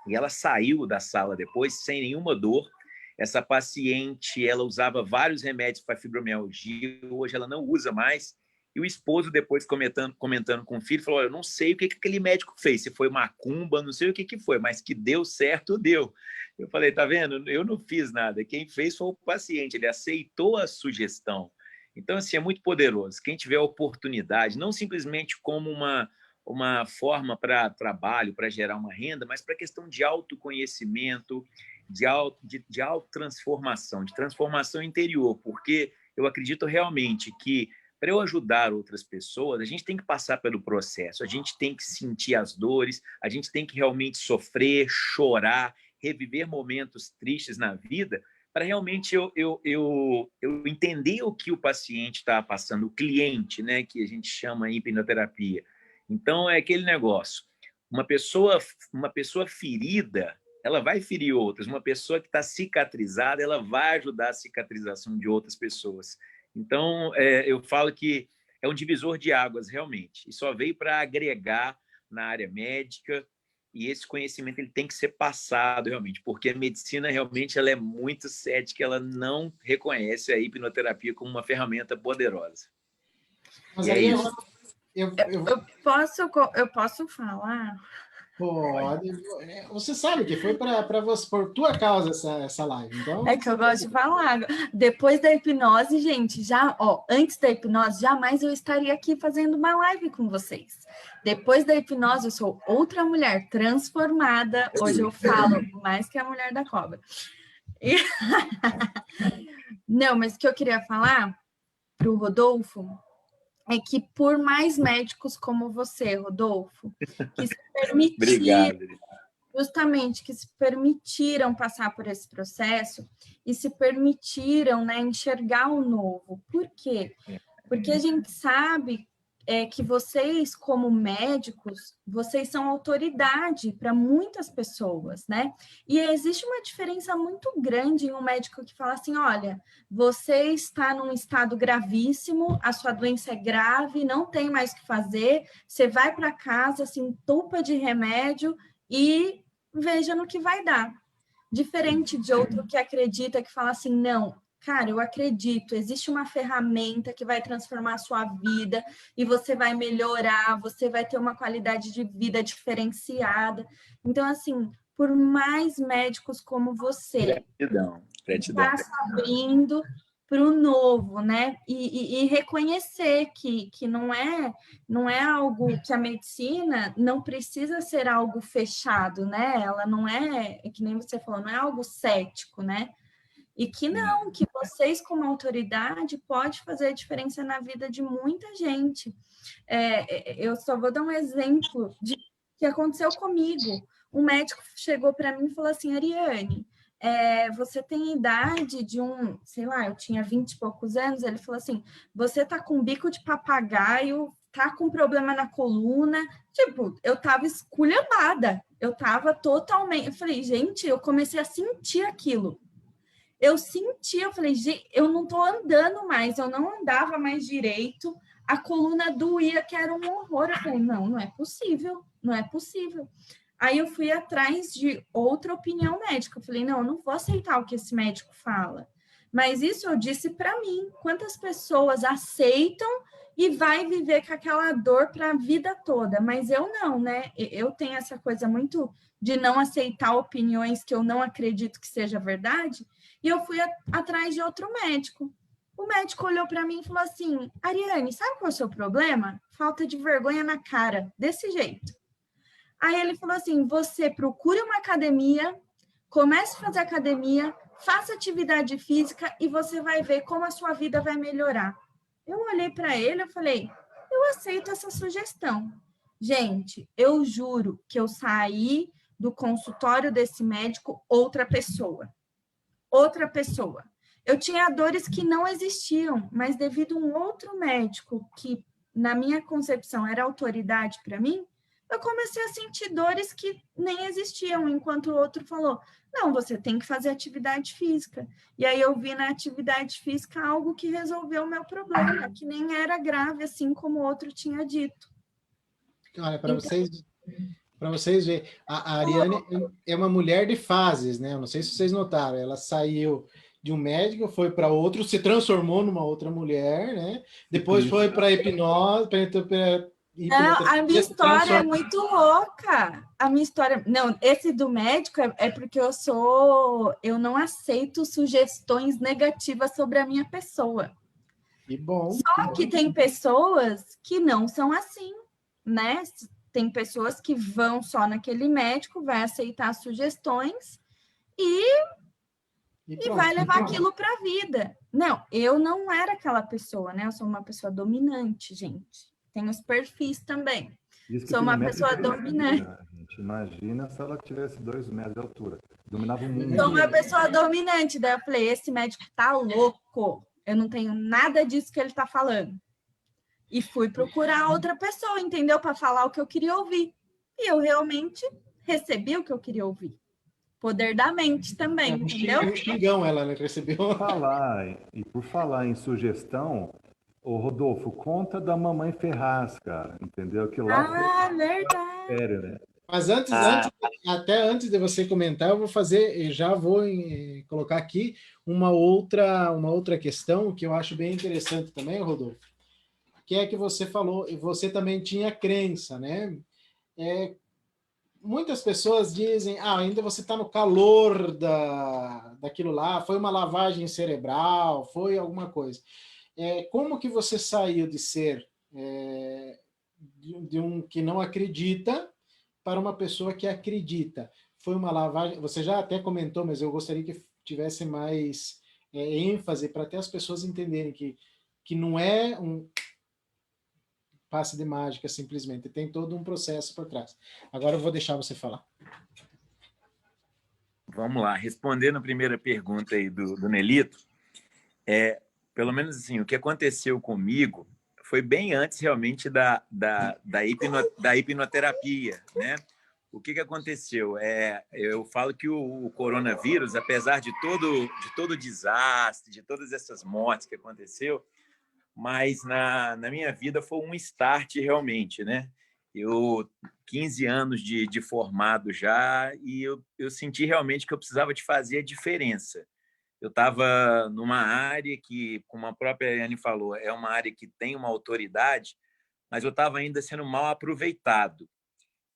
E ela saiu da sala depois sem nenhuma dor. Essa paciente, ela usava vários remédios para fibromialgia, hoje ela não usa mais, E o esposo, depois comentando com o filho, falou: eu não sei o que aquele médico fez, se foi macumba, não sei o que foi, mas que deu certo, deu. Eu falei: tá vendo? Eu não fiz nada. Quem fez foi o paciente, ele aceitou a sugestão. Então, assim, é muito poderoso. Quem tiver oportunidade, não simplesmente como uma forma para trabalho, para gerar uma renda, mas para questão de autoconhecimento, de autotransformação, de transformação interior, porque eu acredito realmente que para eu ajudar outras pessoas, a gente tem que passar pelo processo, a gente tem que sentir as dores, a gente tem que realmente sofrer, chorar, reviver momentos tristes na vida, para realmente eu entender o que o paciente está passando, o cliente, né, que a gente chama em hipnoterapia. Então, é aquele negócio. Uma pessoa ferida, ela vai ferir outras. Uma pessoa que está cicatrizada, ela vai ajudar a cicatrização de outras pessoas. Então, eu falo que é um divisor de águas, realmente. E só veio para agregar na área médica. E esse conhecimento ele tem que ser passado, realmente. Porque a medicina, realmente, ela é muito cética. Ela não reconhece a hipnoterapia como uma ferramenta poderosa. Mas e aí é isso. Eu posso falar? Pode. Você sabe que foi por tua causa essa live. Então, É que eu gosto de falar. Depois da hipnose, gente, antes da hipnose, jamais eu estaria aqui fazendo uma live com vocês. Depois da hipnose, eu sou outra mulher transformada. Hoje eu falo mais que a mulher da cobra. Não, mas o que eu queria falar para o Rodolfo é que por mais médicos como você, Rodolfo, que se permitiram, justamente, que se permitiram passar por esse processo e se permitiram, né, enxergar o novo. Por quê? Porque a gente sabe que vocês, como médicos, vocês são autoridade para muitas pessoas, né? E existe uma diferença muito grande em um médico que fala assim, olha, você está num estado gravíssimo, a sua doença é grave, não tem mais o que fazer, você vai para casa, se entupa de remédio e veja no que vai dar. Diferente de outro que acredita, que fala assim, não, cara, eu acredito, existe uma ferramenta que vai transformar a sua vida e você vai melhorar, você vai ter uma qualidade de vida diferenciada. Então, assim, por mais médicos como você, gratidão. Está se abrindo para o novo, né? E reconhecer que não é algo que a medicina não precisa ser algo fechado, né? Ela não é, que nem você falou, não é algo cético, né? E que não, que vocês, como autoridade, pode fazer a diferença na vida de muita gente. Eu só vou dar um exemplo de que aconteceu comigo. Um médico chegou para mim e falou assim, Ariane, você tem idade de sei lá, eu tinha 20 e poucos anos, ele falou assim, você tá com bico de papagaio, tá com problema na coluna, tipo, eu tava esculhambada, eu tava totalmente, eu falei, gente, eu comecei a sentir aquilo. Eu falei, gente, eu não tô andando mais, eu não andava mais direito, a coluna doía, que era um horror. Eu falei, não é possível, não é possível. Aí eu fui atrás de outra opinião médica. Eu falei, não, eu não vou aceitar o que esse médico fala. Mas isso eu disse para mim. Quantas pessoas aceitam e vai viver com aquela dor para a vida toda? Mas eu não, né? Eu tenho essa coisa muito de não aceitar opiniões que eu não acredito que seja verdade. E eu fui atrás de outro médico. O médico olhou para mim e falou assim, Ariane, sabe qual é o seu problema? Falta de vergonha na cara, desse jeito. Aí ele falou assim, você procure uma academia, comece a fazer academia, faça atividade física e você vai ver como a sua vida vai melhorar. Eu olhei para ele e falei, eu aceito essa sugestão. Gente, eu juro que eu saí do consultório desse médico outra pessoa. Eu tinha dores que não existiam, mas devido a um outro médico que, na minha concepção, era autoridade para mim, eu comecei a sentir dores que nem existiam, enquanto o outro falou, não, você tem que fazer atividade física. E aí eu vi na atividade física algo que resolveu o meu problema, que nem era grave, assim como o outro tinha dito. Olha, para vocês verem, a Ariane é uma mulher de fases, né? Eu não sei se vocês notaram, ela saiu de um médico, foi para outro, se transformou numa outra mulher, né? Depois foi para hipnose, não, a minha história é muito louca. A minha história... Não, esse do médico é porque eu não aceito sugestões negativas sobre a minha pessoa. Que bom. Só que tem pessoas que não são assim, né? Tem pessoas que vão só naquele médico, vai aceitar sugestões e vai levar aquilo para a vida. Não, eu não era aquela pessoa, né? Eu sou uma pessoa dominante, gente. Tem os perfis também. Sou uma pessoa dominante. Gente, imagina se ela tivesse 2 metros de altura. Dominava o mundo. Sou uma pessoa dominante. Daí eu falei, esse médico tá louco. Eu não tenho nada disso que ele tá falando. E fui procurar outra pessoa, entendeu? Para falar o que eu queria ouvir. E eu realmente recebi o que eu queria ouvir. Poder da mente também, entendeu? Um xingão ela recebeu. Por falar em sugestão, ô Rodolfo, conta da Mamãe Ferraz, cara, entendeu? Que lá verdade. Sério, né? Mas até antes de você comentar, eu já vou colocar aqui uma outra questão que eu acho bem interessante também, Rodolfo, que é que você falou, e você também tinha crença, né? Muitas pessoas dizem, ainda você está no calor daquilo lá, foi uma lavagem cerebral, foi alguma coisa. Como que você saiu de ser de um que não acredita para uma pessoa que acredita? Foi uma lavagem, você já até comentou, mas eu gostaria que tivesse mais ênfase para até as pessoas entenderem que não é um passe de mágica simplesmente, tem todo um processo por trás. Agora eu vou deixar você falar. Vamos lá, respondendo a primeira pergunta aí do Nelito, pelo menos assim, o que aconteceu comigo foi bem antes realmente da hipnoterapia, né? O que aconteceu? Eu falo que o coronavírus, apesar de todo o desastre, de todas essas mortes que aconteceu, mas na minha vida foi um start realmente, né? 15 anos de formado já, e eu senti realmente que eu precisava de fazer a diferença. Eu estava numa área que, como a própria Anne falou, é uma área que tem uma autoridade, mas eu estava ainda sendo mal aproveitado.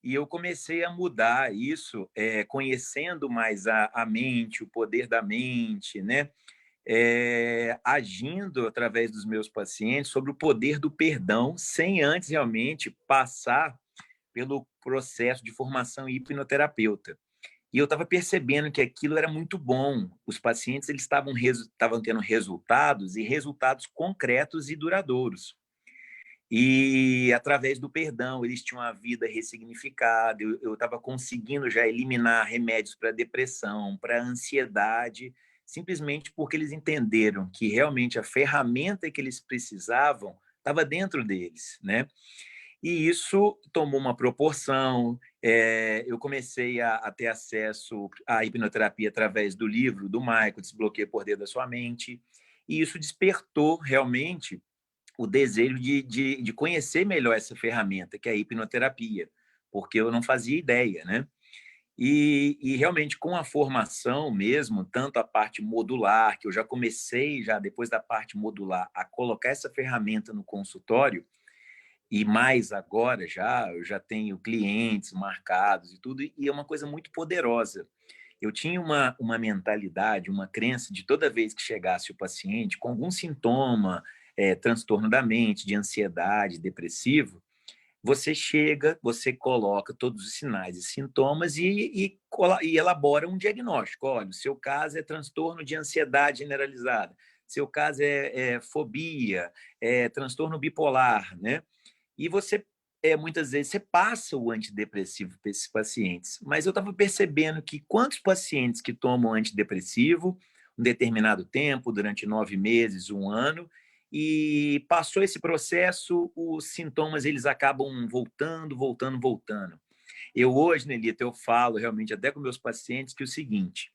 E eu comecei a mudar isso, conhecendo mais a mente, o poder da mente, né? Agindo através dos meus pacientes sobre o poder do perdão, sem antes realmente passar pelo processo de formação hipnoterapeuta. E eu estava percebendo que aquilo era muito bom. Os pacientes eles estavam tendo resultados, e resultados concretos e duradouros. E através do perdão, eles tinham a vida ressignificada. Eu estava conseguindo já eliminar remédios para depressão, para ansiedade, simplesmente porque eles entenderam que realmente a ferramenta que eles precisavam estava dentro deles, né? E isso tomou uma proporção. Eu comecei a ter acesso à hipnoterapia através do livro do Michael, Desbloqueie o Poder da Sua Mente, e isso despertou realmente o desejo de conhecer melhor essa ferramenta, que é a hipnoterapia, porque eu não fazia ideia, né? E realmente, com a formação mesmo, tanto a parte modular, que eu já comecei, já depois da parte modular, a colocar essa ferramenta no consultório, e mais agora eu já tenho clientes marcados e tudo, e é uma coisa muito poderosa. Eu tinha uma mentalidade, uma crença de toda vez que chegasse o paciente com algum sintoma, transtorno da mente, de ansiedade, depressivo, você chega, você coloca todos os sinais e sintomas e elabora um diagnóstico. Olha, o seu caso é transtorno de ansiedade generalizada, seu caso é fobia, é transtorno bipolar, né? E você, muitas vezes, você passa o antidepressivo para esses pacientes. Mas eu estava percebendo que quantos pacientes que tomam antidepressivo um determinado tempo, durante 9 meses, 1 ano, e passou esse processo, os sintomas eles acabam voltando. Eu hoje, Nelita, eu falo realmente até com meus pacientes que o seguinte: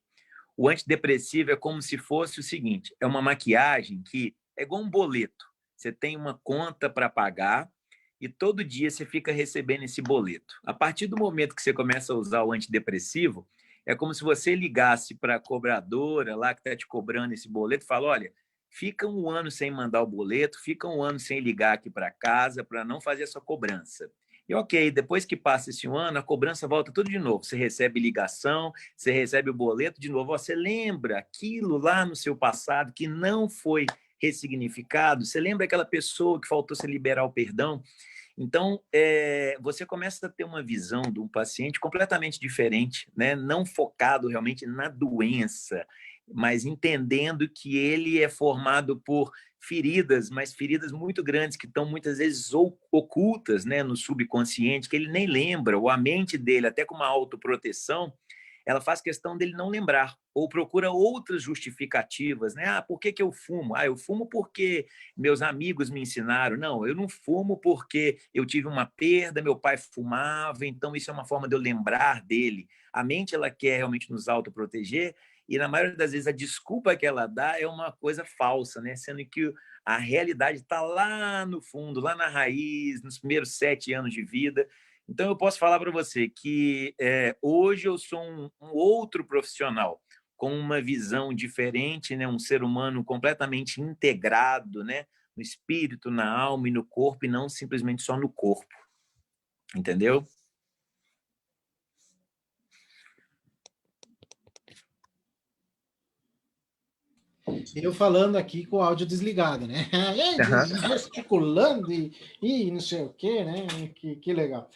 o antidepressivo é como se fosse o seguinte, é uma maquiagem que é igual um boleto. Você tem uma conta para pagar e todo dia você fica recebendo esse boleto. A partir do momento que você começa a usar o antidepressivo, É como se você ligasse para a cobradora lá que está te cobrando esse boleto e fala, olha, fica um ano sem mandar o boleto, fica um ano sem ligar aqui para casa para não fazer essa cobrança. E ok, depois que passa esse um ano, a cobrança volta tudo de novo. Você recebe ligação, você recebe o boleto de novo. Você lembra aquilo lá no seu passado que não foi ressignificado? Você lembra aquela pessoa que faltou se liberar o perdão? Então, você começa a ter uma visão de um paciente completamente diferente, né? Não focado realmente na doença, mas entendendo que ele é formado por feridas, mas feridas muito grandes que estão muitas vezes ocultas, né, no subconsciente, que ele nem lembra, ou a mente dele, até com uma autoproteção, ela faz questão dele não lembrar, ou procura outras justificativas, né? Ah, por que que eu fumo? Ah, eu fumo porque meus amigos me ensinaram. Não, eu não fumo porque eu tive uma perda, meu pai fumava, então isso é uma forma de eu lembrar dele. A mente, ela quer realmente nos autoproteger, e na maioria das vezes a desculpa que ela dá é uma coisa falsa, né? Sendo que a realidade está lá no fundo, lá na raiz, nos primeiros 7 anos de vida. Então, eu posso falar para você que hoje eu sou um outro profissional, com uma visão diferente, né? Um ser humano completamente integrado, né? No espírito, na alma e no corpo, e não simplesmente só no corpo. Entendeu? Eu falando aqui com o áudio desligado, né? Gesticulando e não sei o quê, né? Que legal.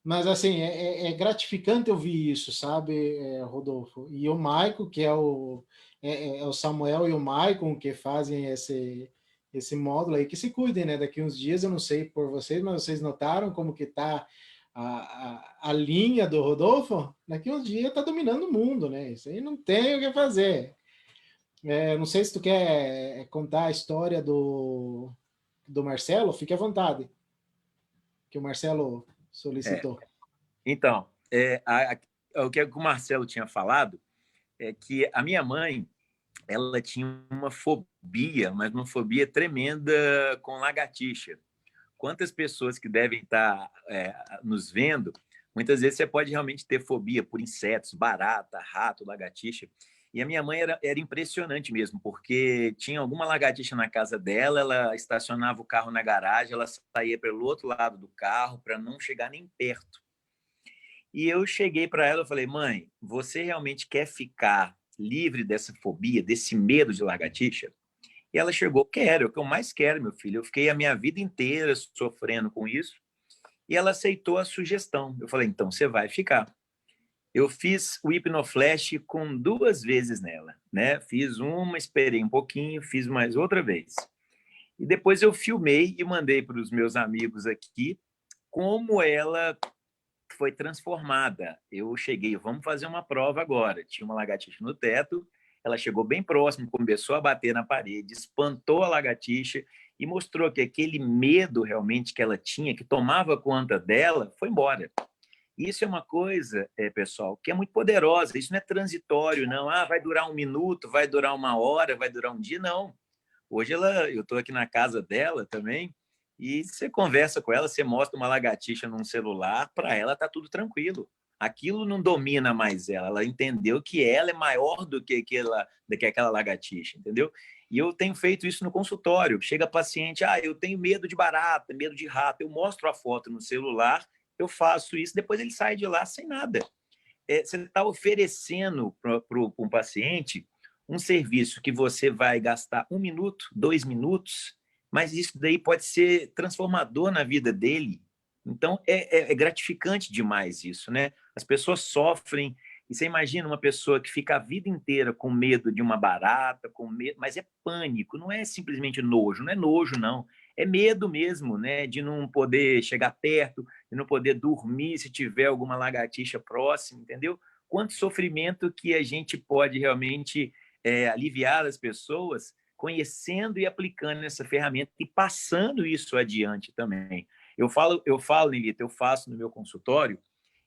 Mas, assim, é gratificante ouvir isso, sabe, Rodolfo? E o Maico, que é o Samuel e o Maicon que fazem esse módulo aí, que se cuidem, né? Daqui uns dias, eu não sei por vocês, mas vocês notaram como que tá a linha do Rodolfo? Daqui uns dias tá dominando o mundo, né? Isso aí não tem o que fazer. Não sei se tu quer contar a história do Marcelo, fique à vontade, que o Marcelo solicitou. Então, o que o Marcelo tinha falado é que a minha mãe, ela tinha uma fobia, mas uma fobia tremenda com lagartixa. Quantas pessoas que devem estar nos vendo, muitas vezes você pode realmente ter fobia por insetos, barata, rato, lagartixa. E a minha mãe era impressionante mesmo, porque tinha alguma lagartixa na casa dela, ela estacionava o carro na garagem, ela saía pelo outro lado do carro para não chegar nem perto. E eu cheguei para ela e falei, mãe, você realmente quer ficar livre dessa fobia, desse medo de lagartixa? E ela chegou, quero, é o que eu mais quero, meu filho. Eu fiquei a minha vida inteira sofrendo com isso. E ela aceitou a sugestão. Eu falei, então você vai ficar. Eu fiz o hipnoflash com 2 vezes nela, né? Fiz uma, esperei um pouquinho, fiz mais outra vez. E depois eu filmei e mandei para os meus amigos aqui como ela foi transformada. Eu cheguei, vamos fazer uma prova agora. Tinha uma lagartixa no teto, ela chegou bem próximo, começou a bater na parede, espantou a lagartixa e mostrou que aquele medo realmente que ela tinha, que tomava conta dela, foi embora. Isso é uma coisa, pessoal, que é muito poderosa. Isso não é transitório, não. Ah, vai durar 1 minuto, vai durar 1 hora, vai durar um dia. Não. Hoje eu estou aqui na casa dela também, e você conversa com ela, você mostra uma lagartixa num celular, para ela está tudo tranquilo. Aquilo não domina mais ela. Ela entendeu que ela é maior do que aquela lagartixa, entendeu? E eu tenho feito isso no consultório. Chega paciente, eu tenho medo de barata, medo de rato. Eu mostro a foto no celular, eu faço isso, depois ele sai de lá sem nada. Você está oferecendo para um paciente um serviço que você vai gastar 1 minuto, 2 minutos, mas isso daí pode ser transformador na vida dele. Então, é gratificante demais isso, né? As pessoas sofrem, e você imagina uma pessoa que fica a vida inteira com medo de uma barata, com medo, mas é pânico, não é simplesmente nojo, não é nojo, não. É medo mesmo, né? De não poder chegar perto, de não poder dormir se tiver alguma lagartixa próxima, entendeu? Quanto sofrimento que a gente pode realmente aliviar as pessoas conhecendo e aplicando essa ferramenta e passando isso adiante também. Eu falo, Nelita, eu faço no meu consultório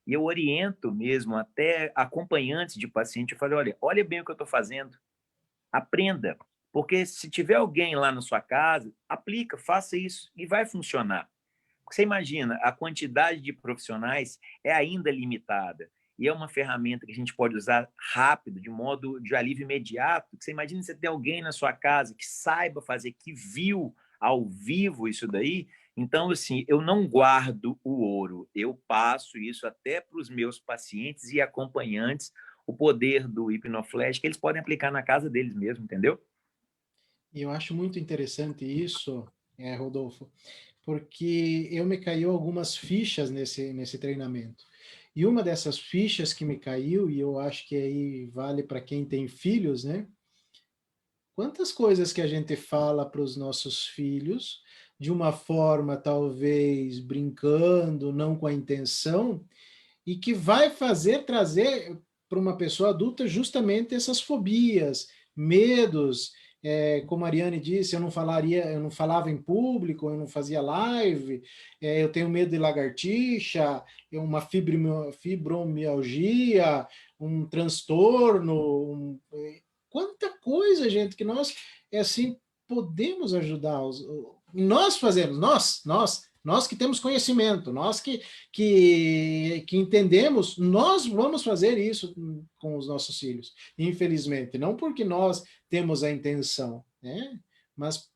e eu oriento mesmo até acompanhantes de paciente. Eu falo, olha bem o que eu estou fazendo, aprenda, porque se tiver alguém lá na sua casa, aplica, faça isso e vai funcionar. Você imagina, a quantidade de profissionais é ainda limitada. e é uma ferramenta que a gente pode usar rápido, de modo de alívio imediato. Você imagina você ter alguém na sua casa que saiba fazer, que viu ao vivo isso daí. Então, assim, eu não guardo o ouro, eu passo isso até para os meus pacientes e acompanhantes, o poder do hipnoflash, que eles podem aplicar na casa deles mesmo, entendeu? E eu acho muito interessante isso, Rodolfo, porque eu me caiu algumas fichas nesse treinamento. E uma dessas fichas que me caiu, e eu acho que aí vale para quem tem filhos, né? Quantas coisas que a gente fala para os nossos filhos, de uma forma talvez brincando, não com a intenção, e que vai trazer para uma pessoa adulta justamente essas fobias, medos, como a Ariane disse, eu não falava em público, eu não fazia live, eu tenho medo de lagartixa, uma fibromialgia, um transtorno, quanta coisa, gente, que nós, assim, podemos ajudar. Nós fazemos, nós que temos conhecimento, nós que entendemos, nós vamos fazer isso com os nossos filhos, infelizmente. Não porque nós temos a intenção, né? Mas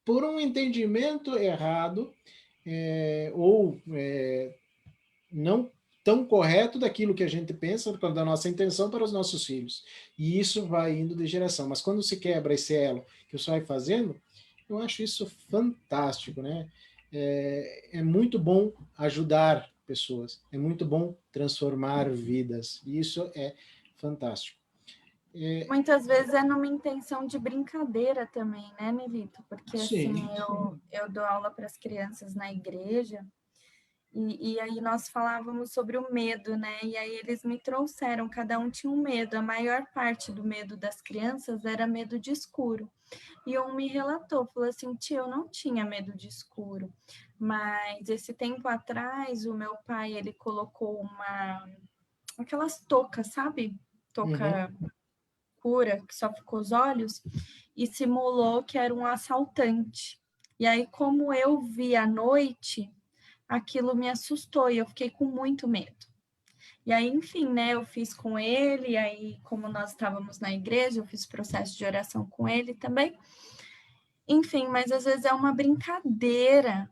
por um entendimento errado, ou não tão correto daquilo que a gente pensa, da nossa intenção para os nossos filhos. E isso vai indo de geração. Mas quando se quebra esse elo que você vai fazendo, eu acho isso fantástico, né? É muito bom ajudar pessoas, é muito bom transformar vidas, e isso é fantástico. Muitas vezes é numa intenção de brincadeira também, né, Milito? Porque, Sim. assim, eu dou aula para as crianças na igreja, e aí nós falávamos sobre o medo, né? E aí eles me trouxeram, cada um tinha um medo. A maior parte do medo das crianças era medo de escuro. E um me relatou, falou assim, tia, eu não tinha medo de escuro, mas esse tempo atrás o meu pai, ele colocou aquelas toucas, sabe? Touca cura, que só ficou os olhos, e simulou que era um assaltante. E aí, como eu vi à noite, aquilo me assustou e eu fiquei com muito medo. E aí, enfim, né, eu fiz com ele, e aí, como nós estávamos na igreja, eu fiz processo de oração com ele também. Enfim, mas às vezes é uma brincadeira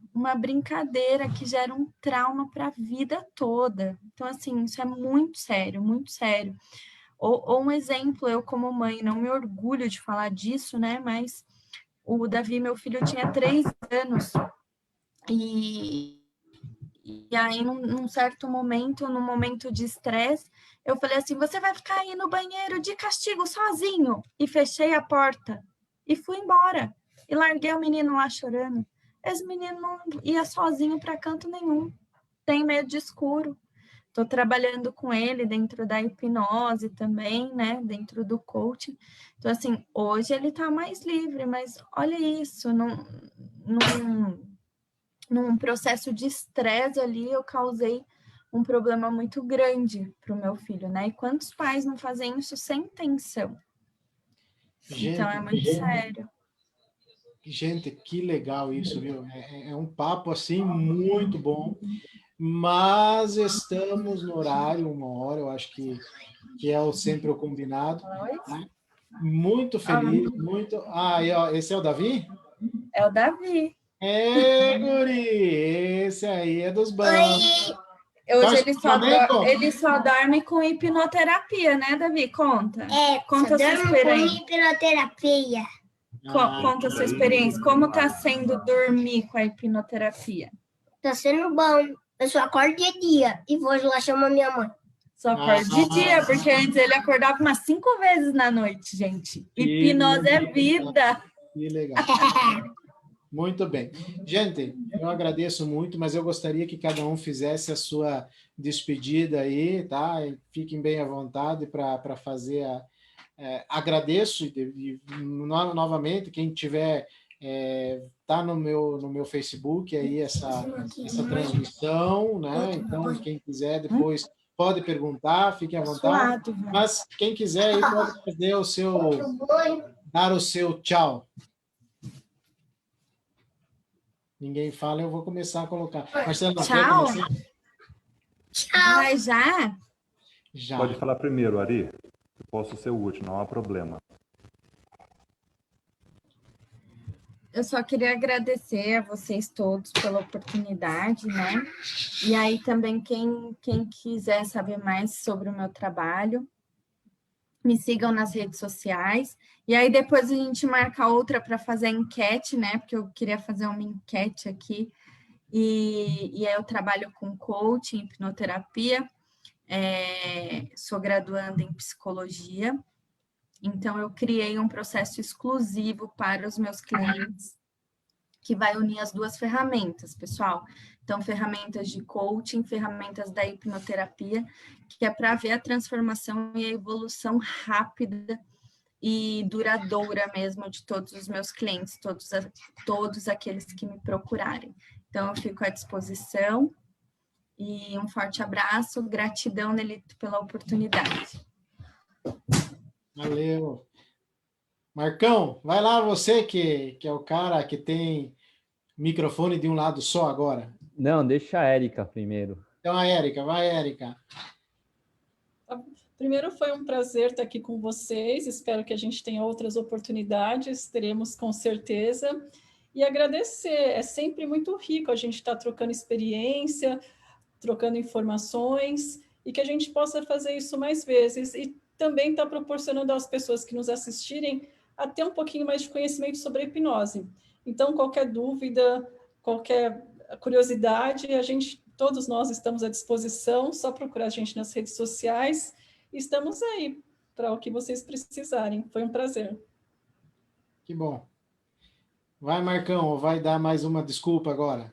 que gera um trauma para a vida toda. Então, assim, isso é muito sério, muito sério. Ou um exemplo, eu como mãe, não me orgulho de falar disso, né, mas o Davi, meu filho, tinha 3 anos, e aí, num certo momento, num momento de estresse, eu falei assim, você vai ficar aí no banheiro de castigo sozinho. E fechei a porta e fui embora. E larguei o menino lá chorando. Esse menino não ia sozinho para canto nenhum. Tem medo de escuro. Estou trabalhando com ele dentro da hipnose também, né? Dentro do coaching. Então, assim, hoje ele está mais livre, mas olha isso, num processo de estresse ali, eu causei um problema muito grande para o meu filho, né? E quantos pais não fazem isso sem intenção? Gente, então, é muito sério. Gente, que legal isso, viu? É um papo, assim, muito bom, mas estamos no horário, 1 hora, eu acho que é sempre o combinado. Né? Muito feliz, muito... Aí, ó, esse é o Davi? É o Davi. Guri! Esse aí é dos bons. Hoje ele só dorme com hipnoterapia, né, Davi? Conta. Conta a sua experiência. Com hipnoterapia. Conta a sua experiência. Como está sendo dormir com a hipnoterapia? Está sendo bom. Eu só acordo de dia e vou lá chamar minha mãe. Só acorda de dia, porque antes ele acordava umas 5 vezes na noite, gente. Hipnose é vida. Que legal. Muito bem. Gente, eu agradeço muito, mas eu gostaria que cada um fizesse a sua despedida aí, tá? Fiquem bem à vontade para fazer agradeço novamente, quem tiver tá no meu Facebook aí essa transmissão, né? Então, quem quiser depois pode perguntar, fiquem à vontade. Mas quem quiser aí pode fazer dar o seu tchau. Ninguém fala, eu vou começar a colocar. Marcelo, tchau. Tchau. Mas já? Já. Pode falar primeiro, Ari. Eu posso ser o último, não há problema. Eu só queria agradecer a vocês todos pela oportunidade, né? E aí também quem quiser saber mais sobre o meu trabalho, me sigam nas redes sociais. E aí depois a gente marca outra para fazer a enquete, né? Porque eu queria fazer uma enquete aqui. E aí eu trabalho com coaching, hipnoterapia, sou graduanda em psicologia. Então, eu criei um processo exclusivo para os meus clientes, que vai unir as duas ferramentas, pessoal. Então, ferramentas de coaching, ferramentas da hipnoterapia, que é para ver a transformação e a evolução rápida e duradoura mesmo de todos os meus clientes, todos aqueles que me procurarem. Então, eu fico à disposição e um forte abraço, gratidão, Nelito, pela oportunidade. Valeu. Marcão, vai lá você que é o cara que tem microfone de um lado só agora. Não, deixa a Érica primeiro. Então, a Érica, vai, Érica. Primeiro, foi um prazer estar aqui com vocês. Espero que a gente tenha outras oportunidades, teremos com certeza. E agradecer, é sempre muito rico a gente estar trocando experiência, trocando informações, e que a gente possa fazer isso mais vezes. E também estar proporcionando às pessoas que nos assistirem a ter um pouquinho mais de conhecimento sobre a hipnose. Então, qualquer dúvida, qualquer curiosidade, todos nós estamos à disposição, só procurar a gente nas redes sociais. Estamos aí para o que vocês precisarem. Foi um prazer. Que bom. Vai, Marcão, ou vai dar mais uma desculpa agora?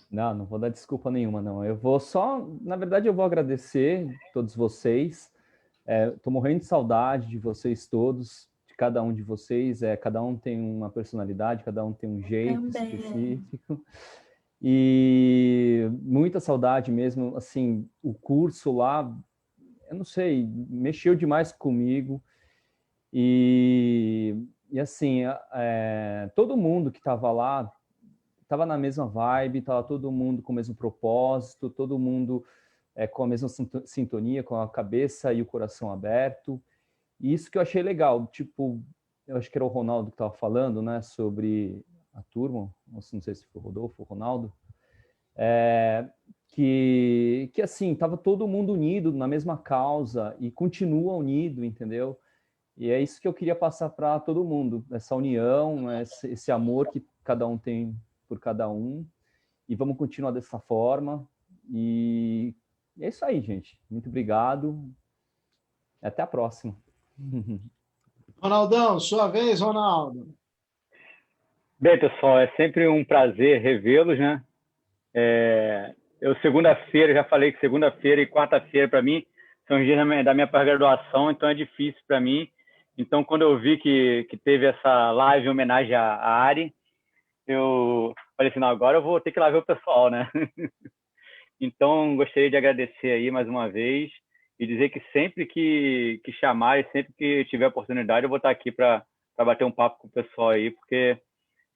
Não vou dar desculpa nenhuma, não. Eu vou só, na verdade, eu vou agradecer a todos vocês. Estou morrendo de saudade de vocês todos, de cada um de vocês. Cada um tem uma personalidade, cada um tem um jeito específico. E muita saudade mesmo, assim, o curso lá, eu não sei, mexeu demais comigo. E assim, todo mundo que estava lá estava na mesma vibe, estava todo mundo com o mesmo propósito, todo mundo com a mesma sintonia, com a cabeça e o coração aberto. E isso que eu achei legal, tipo, eu acho que era o Ronaldo que estava falando, né, sobre a turma, não sei se foi o Rodolfo ou o Ronaldo, que assim, estava todo mundo unido na mesma causa e continua unido, entendeu? E é isso que eu queria passar para todo mundo, essa união, esse amor que cada um tem por cada um, e vamos continuar dessa forma, e é isso aí, gente. Muito obrigado, até a próxima. Ronaldão, sua vez, Ronaldo. Bem, pessoal, é sempre um prazer revê-los, né? Eu, segunda-feira, já falei que segunda-feira e quarta-feira, para mim, são os dias da minha pós-graduação, então é difícil para mim. Então, quando eu vi que teve essa live em homenagem à Ari, eu falei assim, não, agora eu vou ter que ir lá ver o pessoal, né? Então, gostaria de agradecer aí mais uma vez e dizer que sempre que chamar e sempre que tiver oportunidade, eu vou estar aqui para bater um papo com o pessoal aí, porque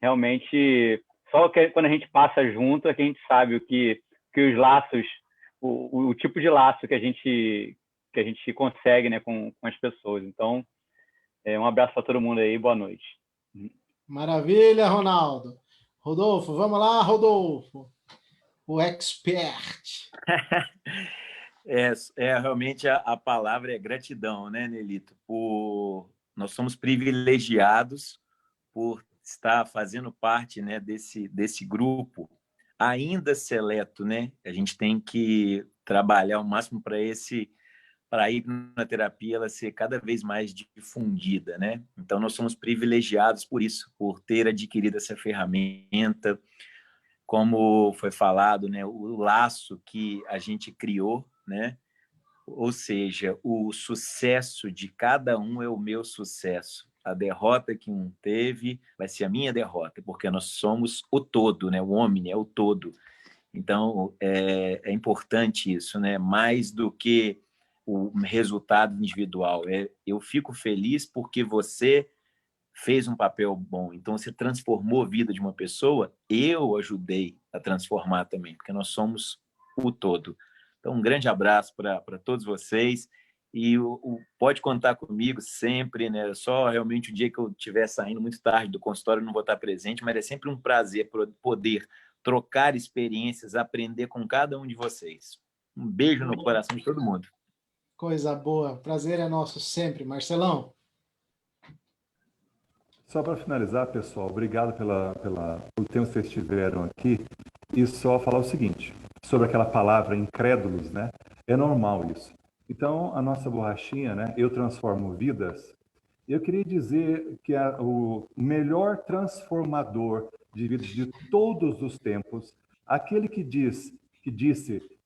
realmente só quando a gente passa junto é que a gente sabe que os laços, o tipo de laço que a gente consegue, né, com as pessoas. Então, um abraço para todo mundo aí, boa noite. Maravilha, Ronaldo. Rodolfo, vamos lá, Rodolfo. O expert. Realmente a palavra é gratidão, né, Nelito? Nós somos privilegiados por estar fazendo parte, né, desse grupo ainda seleto, né? A gente tem que trabalhar o máximo para a hipnoterapia ela ser cada vez mais difundida, né? Então, nós somos privilegiados por isso, por ter adquirido essa ferramenta, como foi falado, né? O laço que a gente criou, né? Ou seja, o sucesso de cada um é o meu sucesso. A derrota que um teve vai ser a minha derrota, porque nós somos o todo, né? O homem é o todo. Então, é importante isso, né? Mais do que o resultado individual. Eu fico feliz porque você fez um papel bom. Então, você transformou a vida de uma pessoa, eu ajudei a transformar também, porque nós somos o todo. Então, um grande abraço para todos vocês. E pode contar comigo sempre, né? Só realmente o dia que eu estiver saindo muito tarde do consultório eu não vou estar presente, mas é sempre um prazer poder trocar experiências, aprender com cada um de vocês. Um beijo no coração de todo mundo. Coisa boa. Prazer é nosso sempre. Marcelão. Só para finalizar, pessoal, obrigado pelo tempo que vocês tiveram aqui. E só falar o seguinte, sobre aquela palavra incrédulos, né? É normal isso. Então, a nossa borrachinha, né? Eu transformo vidas. Eu queria dizer que o melhor transformador de vidas de todos os tempos, aquele que disse,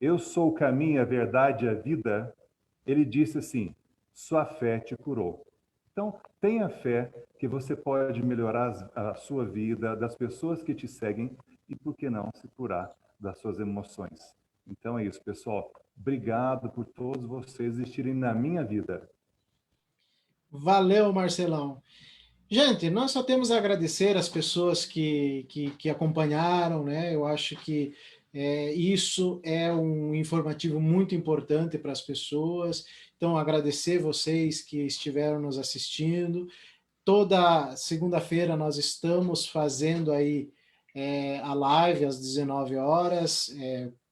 eu sou o caminho, a verdade e a vida, ele disse assim, sua fé te curou. Então, tenha fé que você pode melhorar a sua vida, das pessoas que te seguem e, por que não, se curar das suas emoções. Então é isso, pessoal. Obrigado por todos vocês existirem na minha vida. Valeu, Marcelão. Gente, nós só temos a agradecer as pessoas que acompanharam, né? Eu acho que isso é um informativo muito importante para as pessoas. Então, agradecer vocês que estiveram nos assistindo. Toda segunda-feira nós estamos fazendo aí a live às 19 horas,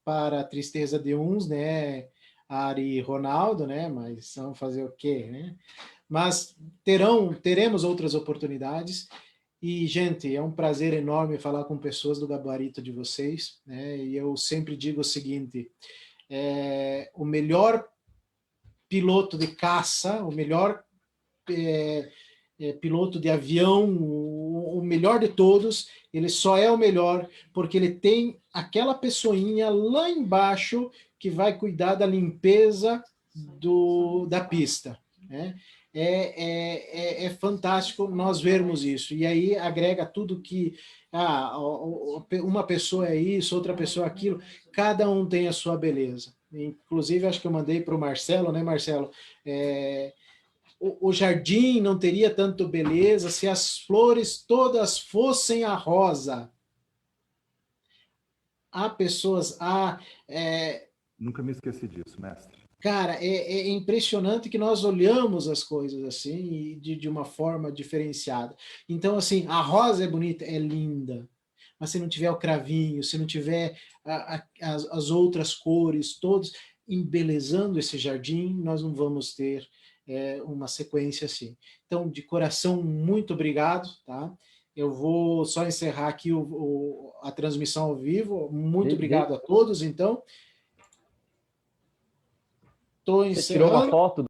para a tristeza de uns, né? Ari e Ronaldo, né? Mas vamos fazer o quê, né? Mas teremos outras oportunidades. E, gente, é um prazer enorme falar com pessoas do gabarito de vocês, né? E eu sempre digo o seguinte, o melhor piloto de caça, o melhor piloto de avião, o melhor de todos, ele só é o melhor porque ele tem aquela pessoinha lá embaixo que vai cuidar da limpeza da pista, né? É fantástico nós vermos isso, e aí agrega tudo que uma pessoa é isso, outra pessoa é aquilo, cada um tem a sua beleza. Inclusive, acho que eu mandei para o Marcelo, né, Marcelo? O jardim não teria tanto beleza se as flores todas fossem a rosa. Há pessoas... Nunca me esqueci disso, mestre. Cara, é impressionante que nós olhamos as coisas assim de uma forma diferenciada. Então, assim, a rosa é bonita, é linda, mas se não tiver o cravinho, se não tiver as outras cores, todos embelezando esse jardim, nós não vamos ter uma sequência assim. Então, de coração, muito obrigado, tá? Eu vou só encerrar aqui a transmissão ao vivo. Muito obrigado a todos, então. Estou encerrando. Você tirou uma foto